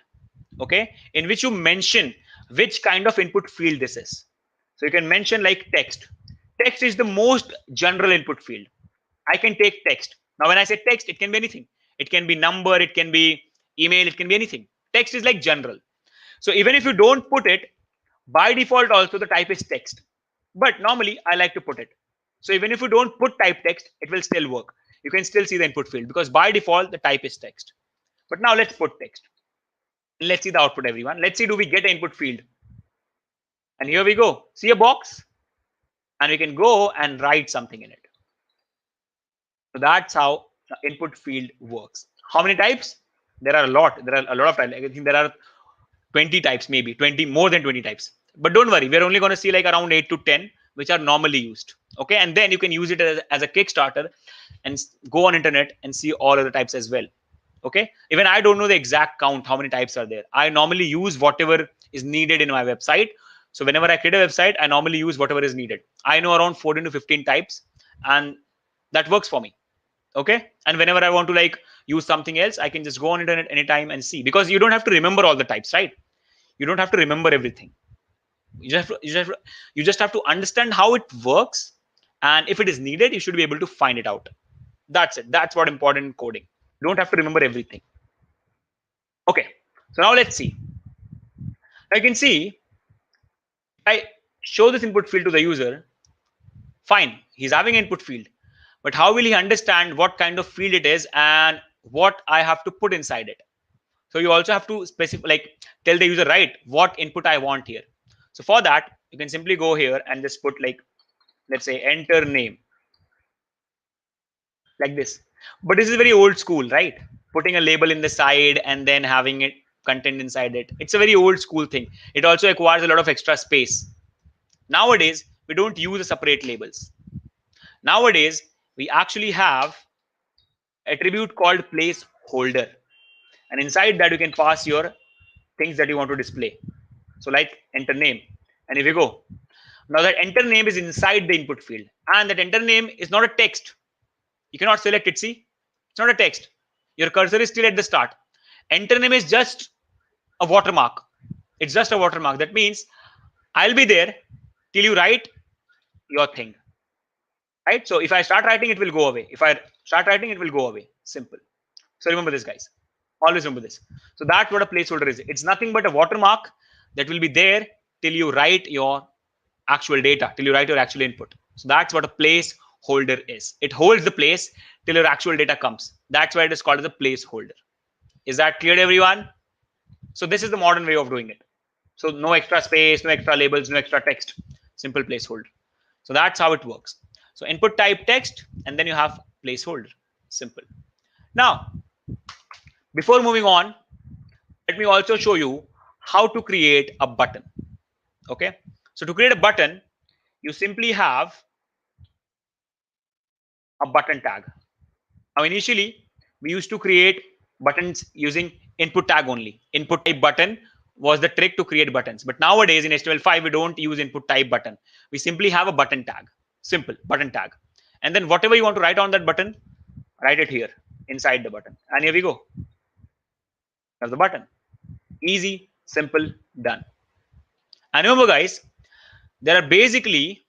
okay, in which you mention which kind of input field this is. So you can mention like text. Text is the most general input field. I can take text. Now, when I say text, it can be anything. It can be number, it can be email, it can be anything. Text is like general. So even if you don't put it, by default also the type is text. But normally I like to put it. So even if you don't put type text, it will still work. You can still see the input field because by default the type is text. But now let's put text. Let's see the output, everyone. Let's see, do we get an input field? And here we go. See a box? And we can go and write something in it. So that's how the input field works. How many types? There are a lot. There are a lot of types. I think there are 20 types, maybe 20, more than 20 types. But don't worry, we're only going to see like around 8 to 10, which are normally used. Okay. And then you can use it as a Kickstarter and go on internet and see all of the types as well. Okay. Even I don't know the exact count, how many types are there. I normally use whatever is needed in my website. So whenever I create a website, I normally use whatever is needed. I know around 14 to 15 types, and that works for me. Okay. And whenever I want to like use something else, I can just go on internet anytime and see, because you don't have to remember all the types, right? You don't have to remember everything. You just have to understand how it works, and if it is needed, you should be able to find it out. That's it. That's what important in coding. You don't have to remember everything. Okay. So now let's see. I can see I show this input field to the user. Fine, he's having input field, but how will he understand what kind of field it is and what I have to put inside it? So you also have to specify, like tell the user, right, what input I want here. So for that, you can simply go here and just put like, let's say enter name, like this. But this is very old school, right? Putting a label in the side and then having it content inside it. It's a very old school thing. It also requires a lot of extra space. Nowadays, we don't use the separate labels. Nowadays, we actually have attribute called placeholder, and inside that you can pass your things that you want to display. So like enter name, and if you go, now that enter name is inside the input field, and that enter name is not a text. You cannot select it. See, it's not a text. Your cursor is still at the start. Enter name is just a watermark. It's just a watermark. That means I'll be there till you write your thing. Right? So if I start writing, it will go away. If I start writing, it will go away. Simple. So remember this, guys. Always remember this. So that's what a placeholder is. It's nothing but a watermark that will be there till you write your actual data, till you write your actual input. So that's what a placeholder is. It holds the place till your actual data comes. That's why it is called as a placeholder. Is that clear, everyone? So this is the modern way of doing it. So no extra space, no extra labels, no extra text. Simple placeholder. So that's how it works. So input type text, and then you have placeholder. Simple. Now, before moving on, let me also show you how to create a button. Okay. So to create a button, you simply have a button tag. Now, initially, we used to create buttons using input tag only. Input type button was the trick to create buttons. But nowadays in HTML5, we don't use input type button. We simply have a button tag. Simple button tag. And then whatever you want to write on that button, write it here inside the button. And here we go. That's the button. Easy, simple, done. And remember, guys, there are basically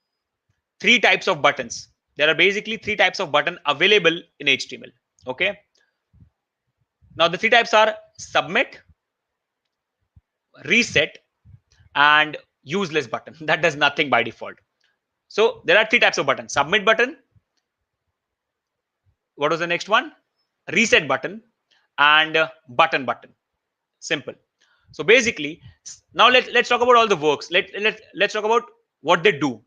three types of buttons. There are basically three types of button available in HTML. Okay. Now the three types are submit, reset, and useless button. That does nothing by default. So there are three types of buttons: submit button. What was the next one? Reset button and button. Simple. So basically, now let's talk about all the works. Let's talk about what they do.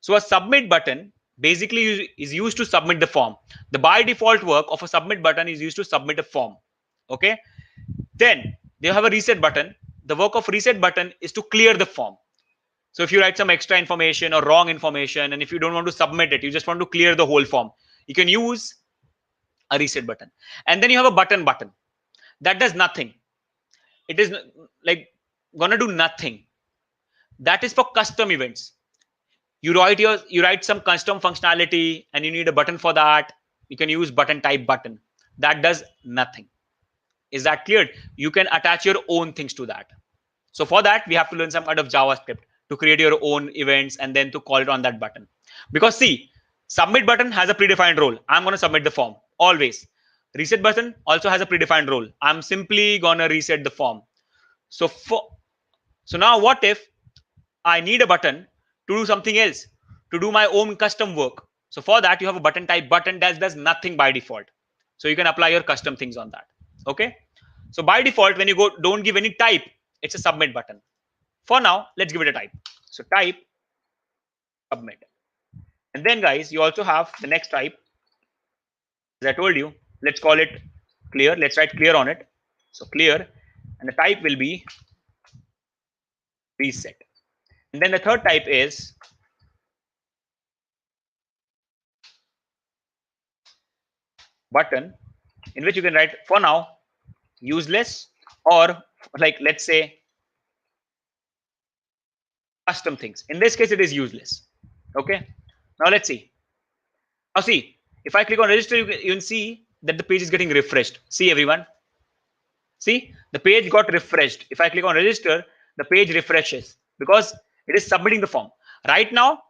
So a submit button basically is used to submit the form. The by default work of a submit button is used to submit a form. Okay. Then they have a reset button. The work of reset button is to clear the form. So if you write some extra information or wrong information, and if you don't want to submit it, you just want to clear the whole form, you can use a reset button. And then you have a button that does nothing. It is like gonna do nothing. That is for custom events. You write some custom functionality and you need a button for that. You can use button type button. That does nothing. Is that clear? You can attach your own things to that. So for that, we have to learn some kind of JavaScript to create your own events and then to call it on that button. Because see, submit button has a predefined role. I'm going to submit the form always. Reset button also has a predefined role. I'm simply going to reset the form. So now what if I need a button to do something else, to do my own custom work? So for that, you have a button type button that does nothing by default. So you can apply your custom things on that. Okay. So by default, when you go, don't give any type, it's a submit button. For now, let's give it a type. So type submit. And then guys, you also have the next type. As I told you, let's call it clear. Let's write clear on it. So clear, and the type will be reset. And then the third type is button, in which you can write for now useless, or like let's say custom things. In this case, it is useless. Okay. Now let's see. Now see, if I click on register, you can see that the page is getting refreshed. See everyone. See, the page got refreshed. If I click on register, the page refreshes because it is submitting the form. Right now,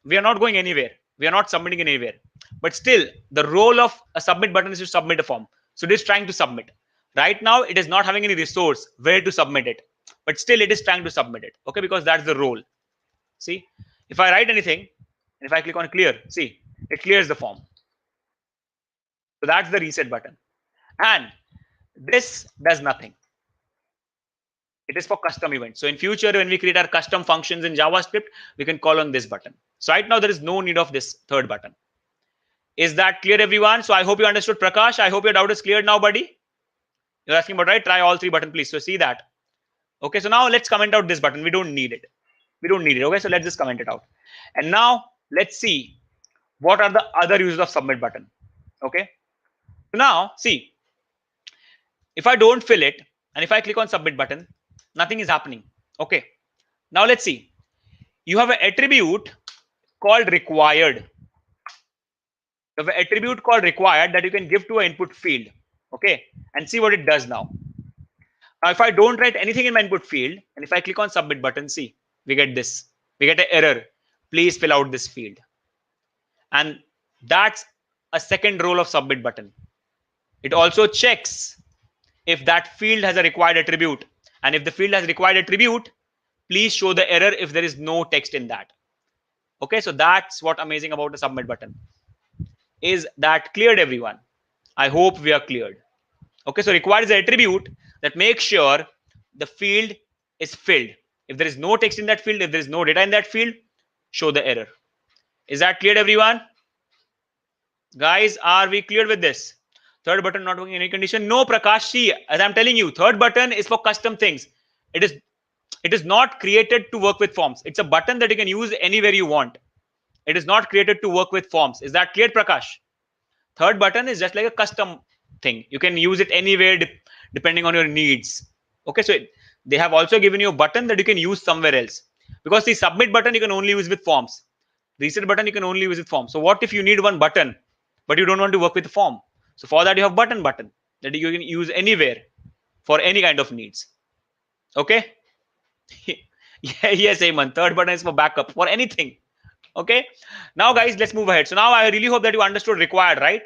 we are not going anywhere. We are not submitting anywhere. But still, the role of a submit button is to submit a form. So it is trying to submit. Right now, it is not having any resource where to submit it. But still, it is trying to submit it. Okay, because that's the role. See, if I write anything, and if I click on clear, see, it clears the form. So that's the reset button. And this does nothing. It is for custom events. So in future, when we create our custom functions in JavaScript, we can call on this button. So right now, there is no need of this third button. Is that clear, everyone? So I hope you understood, Prakash. I hope your doubt is cleared now, buddy. You're asking about, right? Try all three buttons, please. So see that. Okay, so now let's comment out this button. We don't need it. We don't need it. Okay, so let's just comment it out. And now let's see what are the other uses of submit button. Okay. So now see, if I don't fill it and if I click on submit button, nothing is happening. Okay. Now let's see. You have an attribute called required. You have an attribute called required that you can give to an input field. Okay. And see what it does now. Now, if I don't write anything in my input field, and if I click on submit button, see, we get this. We get an error. Please fill out this field. And that's a second role of submit button. It also checks if that field has a required attribute. And if the field has required attribute, please show the error if there is no text in that. Okay, so that's what amazing about the submit button. Is that cleared, everyone? I hope we are cleared. Okay, so required is an attribute that makes sure the field is filled. If there is no text in that field, if there is no data in that field, show the error. Is that cleared, everyone? Guys, are we clear with this? Third button not working in any condition? No, Prakash. See, as I'm telling you, third button is for custom things. It is not created to work with forms. It's a button that you can use anywhere you want. It is not created to work with forms. Is that clear, Prakash? Third button is just like a custom thing. You can use it anywhere depending on your needs. Okay, so they have also given you a button that you can use somewhere else. Because the submit button you can only use with forms. Reset button you can only use with forms. So what if you need one button, but you don't want to work with the form? So for that you have button that you can use anywhere for any kind of needs. Okay. Yes, Ayman. Third button is for backup for anything. Okay. Now, guys, let's move ahead. So now I really hope that you understood required, right?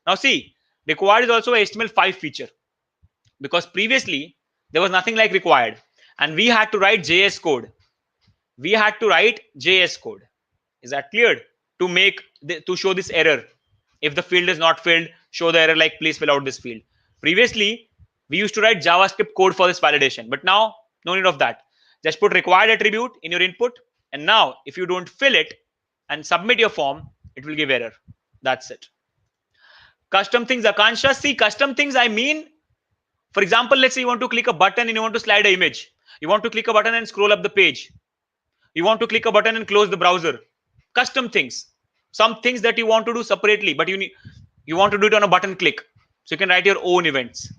Now, see, required is also a HTML5 feature because previously there was nothing like required, and we had to write JS code. We had to write JS code. Is that clear? To show this error. If the field is not filled, show the error like please fill out this field. Previously, we used to write JavaScript code for this validation, but now no need of that. Just put required attribute in your input, and now if you don't fill it and submit your form, it will give error. That's it. Custom things, Akansha. See, custom things, I mean, for example, let's say you want to click a button and you want to slide an image. You want to click a button and scroll up the page. You want to click a button and close the browser. Custom things. Some things that you want to do separately, but you want to do it on a button click. So you can write your own events.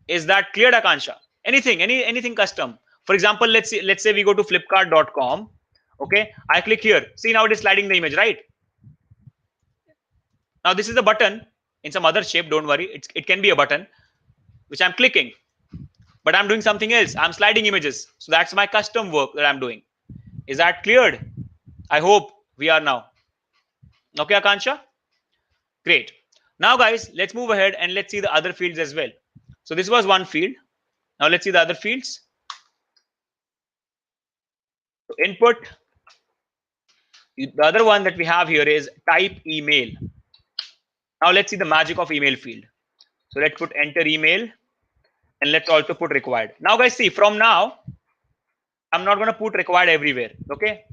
Is that clear, Akansha? anything custom. For example, let's say we go to flipkart.com. Okay, I click here. See, now it is sliding the image, right? Now this is a button in some other shape. Don't worry, it can be a button which I'm clicking, but I'm doing something else. I'm sliding images, so that's my custom work that I'm doing. Is that cleared? I hope we are now. Okay, Akansha? Great. Now, guys, let's move ahead and let's see the other fields as well. So this was one field. Now let's see the other fields. So input. The other one that we have here is type email. Now let's see the magic of email field. So let's put enter email and let's also put required. Now, guys, see, from now, I'm not going to put required everywhere. Okay.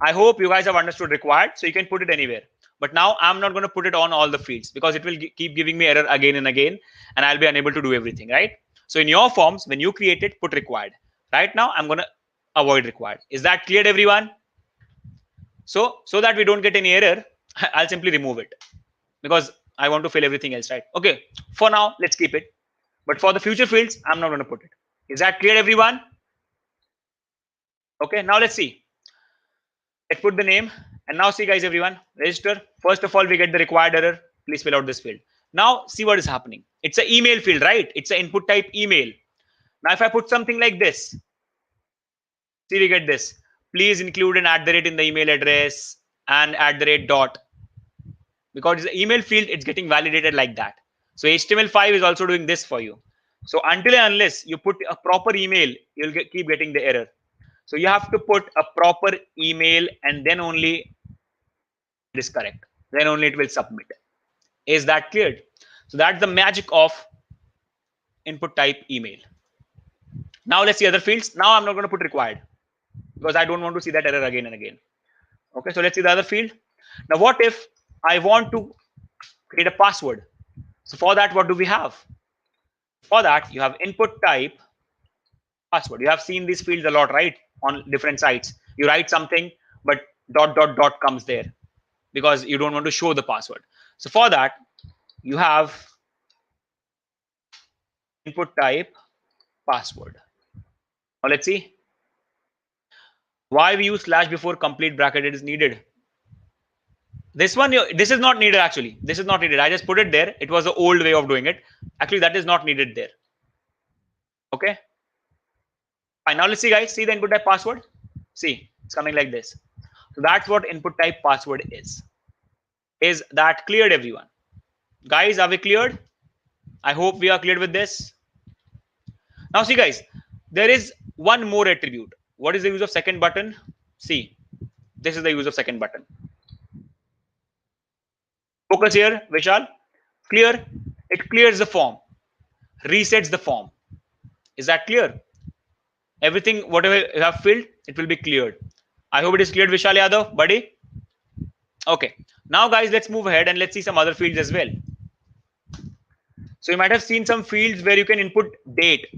I hope you guys have understood required, so you can put it anywhere. But now I'm not going to put it on all the fields because it will keep giving me error again and again, and I'll be unable to do everything, right? So in your forms, when you create it, put required. Right now, I'm going to avoid required. Is that clear, everyone? So that we don't get any error, I'll simply remove it because I want to fill everything else, right? Okay, for now, let's keep it. But for the future fields, I'm not going to put it. Is that clear, everyone? Okay, now let's see. Let's put the name. And now see, guys, everyone, register. First of all, we get the required error. Please fill out this field. Now see what is happening. It's an email field, right? It's an input type email. Now if I put something like this, see, we get this. Please include an @ in the email address and @ dot. Because it's an email field, it's getting validated like that. So HTML5 is also doing this for you. So until and unless you put a proper email, you'll keep getting the error. So you have to put a proper email and then only it is correct. Then only it will submit. Is that cleared? So that's the magic of input type email. Now let's see other fields. Now I'm not going to put required because I don't want to see that error again and again. Okay, so let's see the other field. Now what if I want to create a password? So for that, what do we have? For that, you have input type password. You have seen these fields a lot, right? On different sites. You write something, but ... comes there because you don't want to show the password. So for that, you have input type password. Now let's see why we use slash before complete bracket. It is needed. This one, this is not needed actually. This is not needed. I just put it there. It was the old way of doing it. Actually, that is not needed there. Okay. Fine. Now let's see, guys. See the input type password. See, it's coming like this. So that's what input type password is. Is that cleared, everyone? Guys, are we cleared? I hope we are cleared with this. Now see, guys, there is one more attribute. What is the use of second button? See, this is the use of second button. Focus here, Vishal. Clear? It clears the form, resets the form. Is that clear? Everything, whatever you have filled, it will be cleared. I hope it is cleared, Vishal Yadav, buddy. Okay. Now, guys, let's move ahead and let's see some other fields as well. So you might have seen some fields where you can input date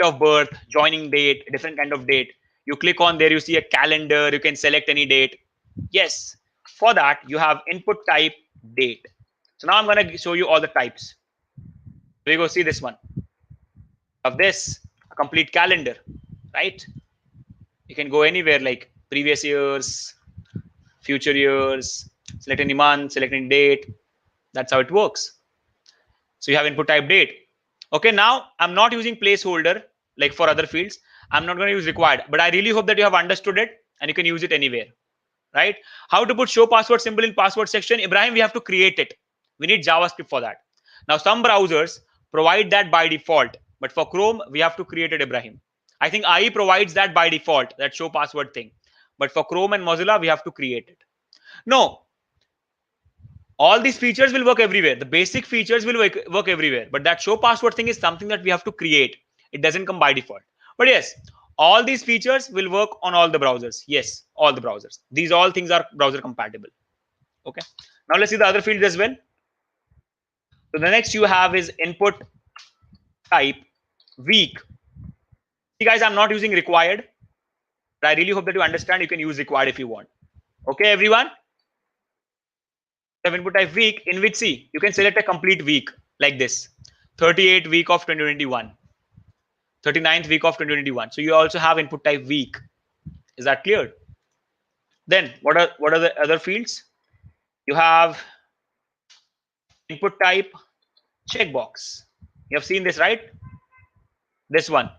of birth, joining date, different kind of date. You click on there, you see a calendar, you can select any date. Yes, for that, you have input type date. So now I'm going to show you all the types. We go see this one. Of this, a complete calendar, right? You can go anywhere like previous years, future years, select any month, select any date. That's how it works. So you have input type date. Okay, now I'm not using placeholder like for other fields. I'm not going to use required, but I really hope that you have understood it and you can use it anywhere, right? How to put show password symbol in password section? Ibrahim, we have to create it. We need JavaScript for that. Now, some browsers provide that by default, but for Chrome, we have to create it, Ibrahim. I think IE provides that by default, that show password thing. But for Chrome and Mozilla, we have to create it. No, all these features will work everywhere. The basic features will work everywhere. But that show password thing is something that we have to create. It doesn't come by default. But yes, all these features will work on all the browsers. Yes, all the browsers. These all things are browser compatible. Okay. Now let's see the other fields as well. So the next you have is input type week. See, guys, I'm not using required. But I really hope that you understand you can use required if you want. Okay, everyone? Input type week, in which, see, you can select a complete week like this. 38 week of 2021. 39th week of 2021. So you also have input type week. Is that clear? Then what are the other fields? You have input type checkbox. You have seen this, right? This one.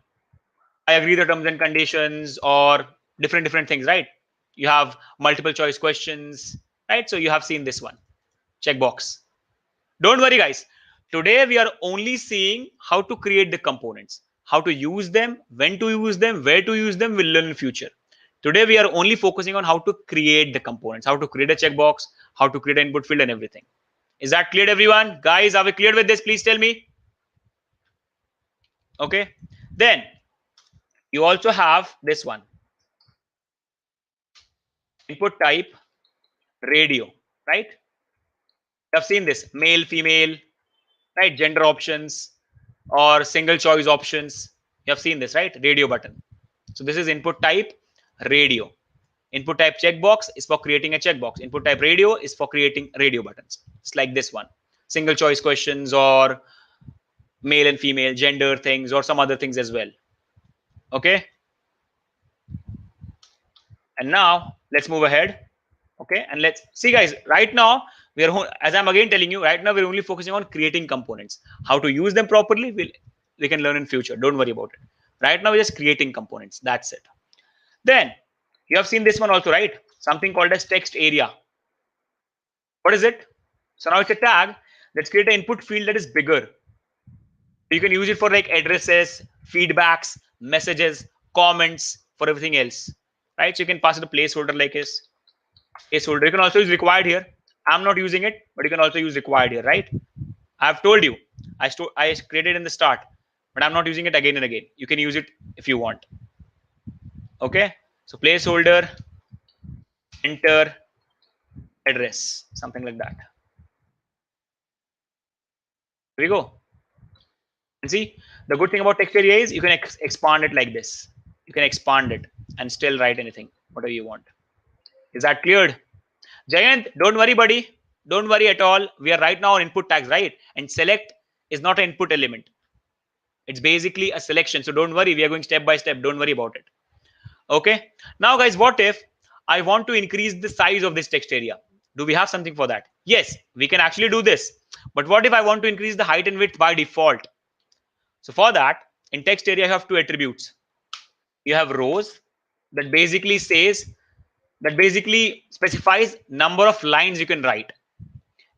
I agree the terms and conditions or different things, right? You have multiple choice questions, right? So you have seen this one, checkbox. Don't worry, guys. Today we are only seeing how to create the components, how to use them, when to use them, where to use them. We'll learn in future. Today we are only focusing on how to create the components, how to create a checkbox, how to create an input field and everything. Is that clear, everyone? Guys, are we clear with this? Please tell me. Okay. Then you also have this one, input type radio, right? You have seen this, male, female, right? Gender options or single choice options. You have seen this, right? Radio button. So this is input type radio. Input type checkbox is for creating a checkbox. Input type radio is for creating radio buttons. It's like this one, single choice questions or male and female gender things or some other things as well. Okay. And now let's move ahead. Okay. And let's see, guys, right now we are, as I'm again telling you, right now we're only focusing on creating components. How to use them properly, we can learn in future. Don't worry about it. Right now we're just creating components. That's it. Then you have seen this one also, right? Something called as text area. What is it? So now it's a tag. Let's create an input field that is bigger. You can use it for like addresses, feedbacks, messages, comments, for everything else, right? So you can pass it a placeholder like this. Placeholder. You can also use required here. I'm not using it, but you can also use required here, right? I've told you. I created in the start, but I'm not using it again and again. You can use it if you want. Okay. So placeholder, enter, address, something like that. Here we go. And see, the good thing about text area is you can expand it like this. You can expand it and still write anything, whatever you want. Is that cleared? Jayant, don't worry, buddy. Don't worry at all. We are right now on input tags, right? And select is not an input element. It's basically a selection. So don't worry. We are going step by step. Don't worry about it. Okay. Now, guys, what if I want to increase the size of this text area? Do we have something for that? Yes, we can actually do this. But what if I want to increase the height and width by default? So for that, in text area, you have two attributes. You have rows that basically specifies number of lines you can write.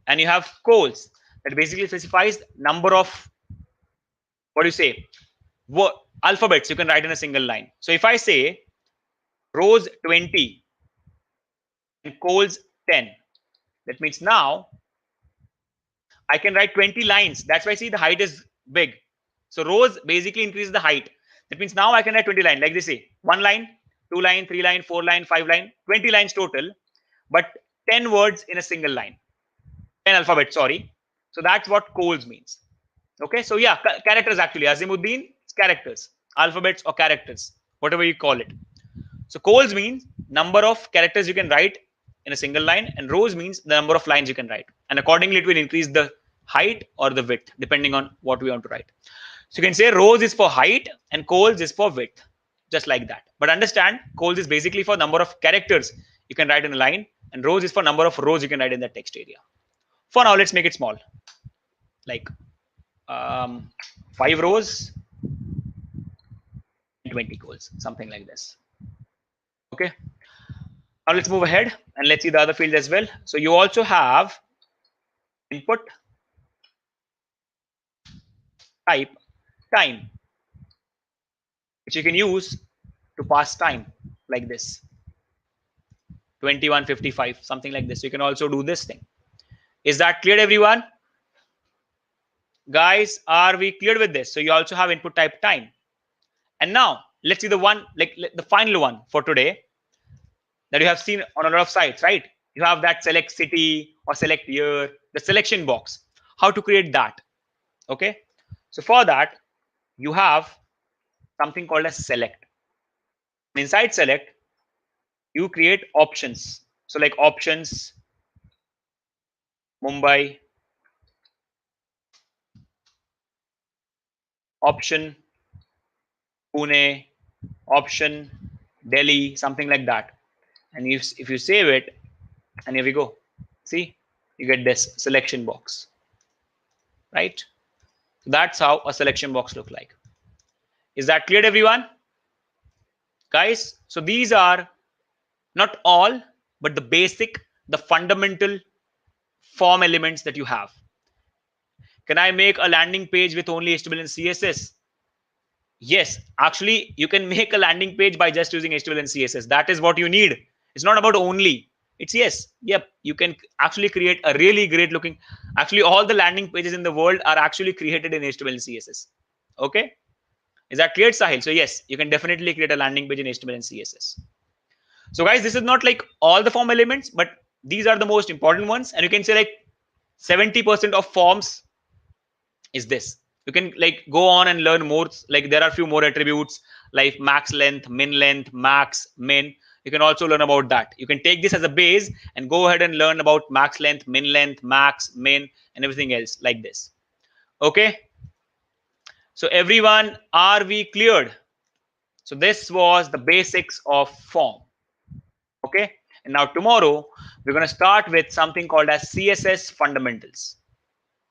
And you have cols that basically specifies number of, what do you say, alphabets you can write in a single line. So if I say rows 20 and cols 10, that means now I can write 20 lines. That's why, see, the height is big. So rows basically increase the height. That means now I can write 20 lines, like they say, 1 line, 2 line, 3 line, 4 line, 5 line, 20 lines total, but 10 words in a single line, 10 alphabets, sorry. So that's what cols means. Okay, so yeah, characters actually, Azimuddin, it's characters, alphabets or characters, whatever you call it. So cols means number of characters you can write in a single line, and rows means the number of lines you can write. And accordingly, it will increase the height or the width, depending on what we want to write. So you can say rows is for height and cols is for width, just like that. But understand, cols is basically for number of characters you can write in a line, and rows is for number of rows you can write in that text area. For now, let's make it small, like 5 rows, 20 cols, something like this. Okay. Now let's move ahead and let's see the other fields as well. So you also have input type time, which you can use to pass time like this, 21:55, something like this. You can also do this thing. Is that clear, everyone? Guys, are we clear with this? So you also have input type time. And now let's see the one, like the final one for today that you have seen on a lot of sites, right? You have that select city or select year, the selection box. How to create that? Okay. So for that, you have something called as select. Inside select, you create options. So like options, Mumbai, option, Pune, option, Delhi, something like that. And if you save it, and here we go. See, you get this selection box, right? So that's how a selection box look like. Is that clear, everyone? Guys, so these are not all, but the basic, the fundamental form elements that you have. Can I make a landing page with only HTML and CSS? Yes, actually, you can make a landing page by just using HTML and CSS. That is what you need. It's not about only. It's yes, yep. You can actually create a really great looking. Actually, all the landing pages in the world are actually created in HTML and CSS. Okay, is that clear, Sahil? So yes, you can definitely create a landing page in HTML and CSS. So guys, this is not like all the form elements, but these are the most important ones. And you can say like 70% of forms is this. You can like go on and learn more. Like there are a few more attributes like max length, max, min. You can also learn about that. You can take this as a base and go ahead and learn about max length, max, min, and everything else like this. Okay. So everyone, are we cleared? So this was the basics of form. Okay. And now tomorrow we're going to start with something called as CSS fundamentals.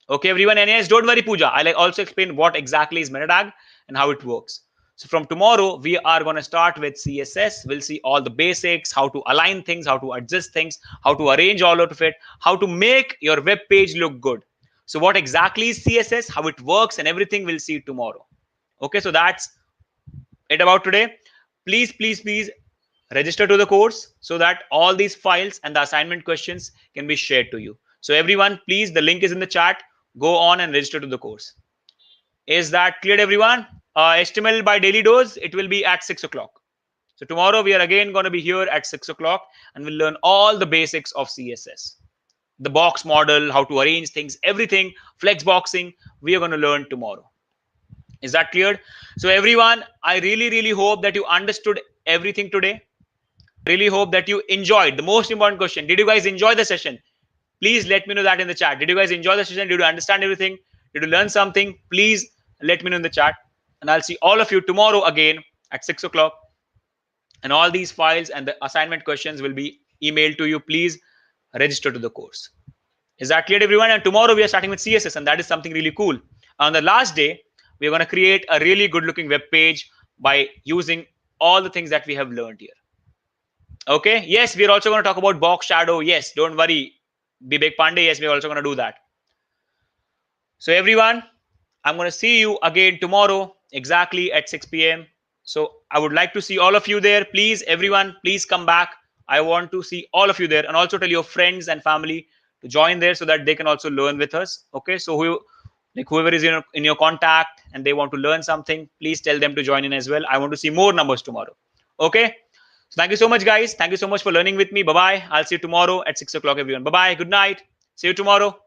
Okay, everyone. And yes, don't worry, Pooja. I'll also explain what exactly is meta tag and how it works. So from tomorrow, we are going to start with CSS. We'll see all the basics, how to align things, how to adjust things, how to arrange all of it, how to make your web page look good. So what exactly is CSS, how it works, and everything we'll see tomorrow. Okay, so that's it about today. Please, please, please register to the course so that all these files and the assignment questions can be shared to you. So everyone, please, the link is in the chat. Go on and register to the course. Is that clear, everyone? HTML by daily dose, it will be at 6 o'clock. So tomorrow we are again going to be here at 6 o'clock and we'll learn all the basics of CSS. The box model, how to arrange things, everything, flex boxing, we are going to learn tomorrow. Is that clear? So everyone, I really, really hope that you understood everything today. Really hope that you enjoyed. The most important question, did you guys enjoy the session? Please let me know that in the chat. Did you guys enjoy the session? Did you understand everything? Did you learn something? Please let me know in the chat. And I'll see all of you tomorrow again at 6 o'clock. And all these files and the assignment questions will be emailed to you. Please register to the course. Is that clear, everyone? And tomorrow we are starting with CSS, and that is something really cool. On the last day, we're going to create a really good looking web page by using all the things that we have learned here. Okay. Yes, we're also going to talk about box shadow. Yes, don't worry. Bibek Pandey, yes, we're also going to do that. So everyone, I'm going to see you again tomorrow exactly at 6 p.m. So I would like to see all of you there. Please, everyone, please come back. I want to see all of you there, and also tell your friends and family to join there so that they can also learn with us. Okay. So whoever is in your contact and they want to learn something, please tell them to join in as well. I want to see more numbers tomorrow. Okay. So thank you so much, guys. Thank you so much for learning with me. Bye-bye. I'll see you tomorrow at 6 o'clock, everyone. Bye-bye. Good night. See you tomorrow.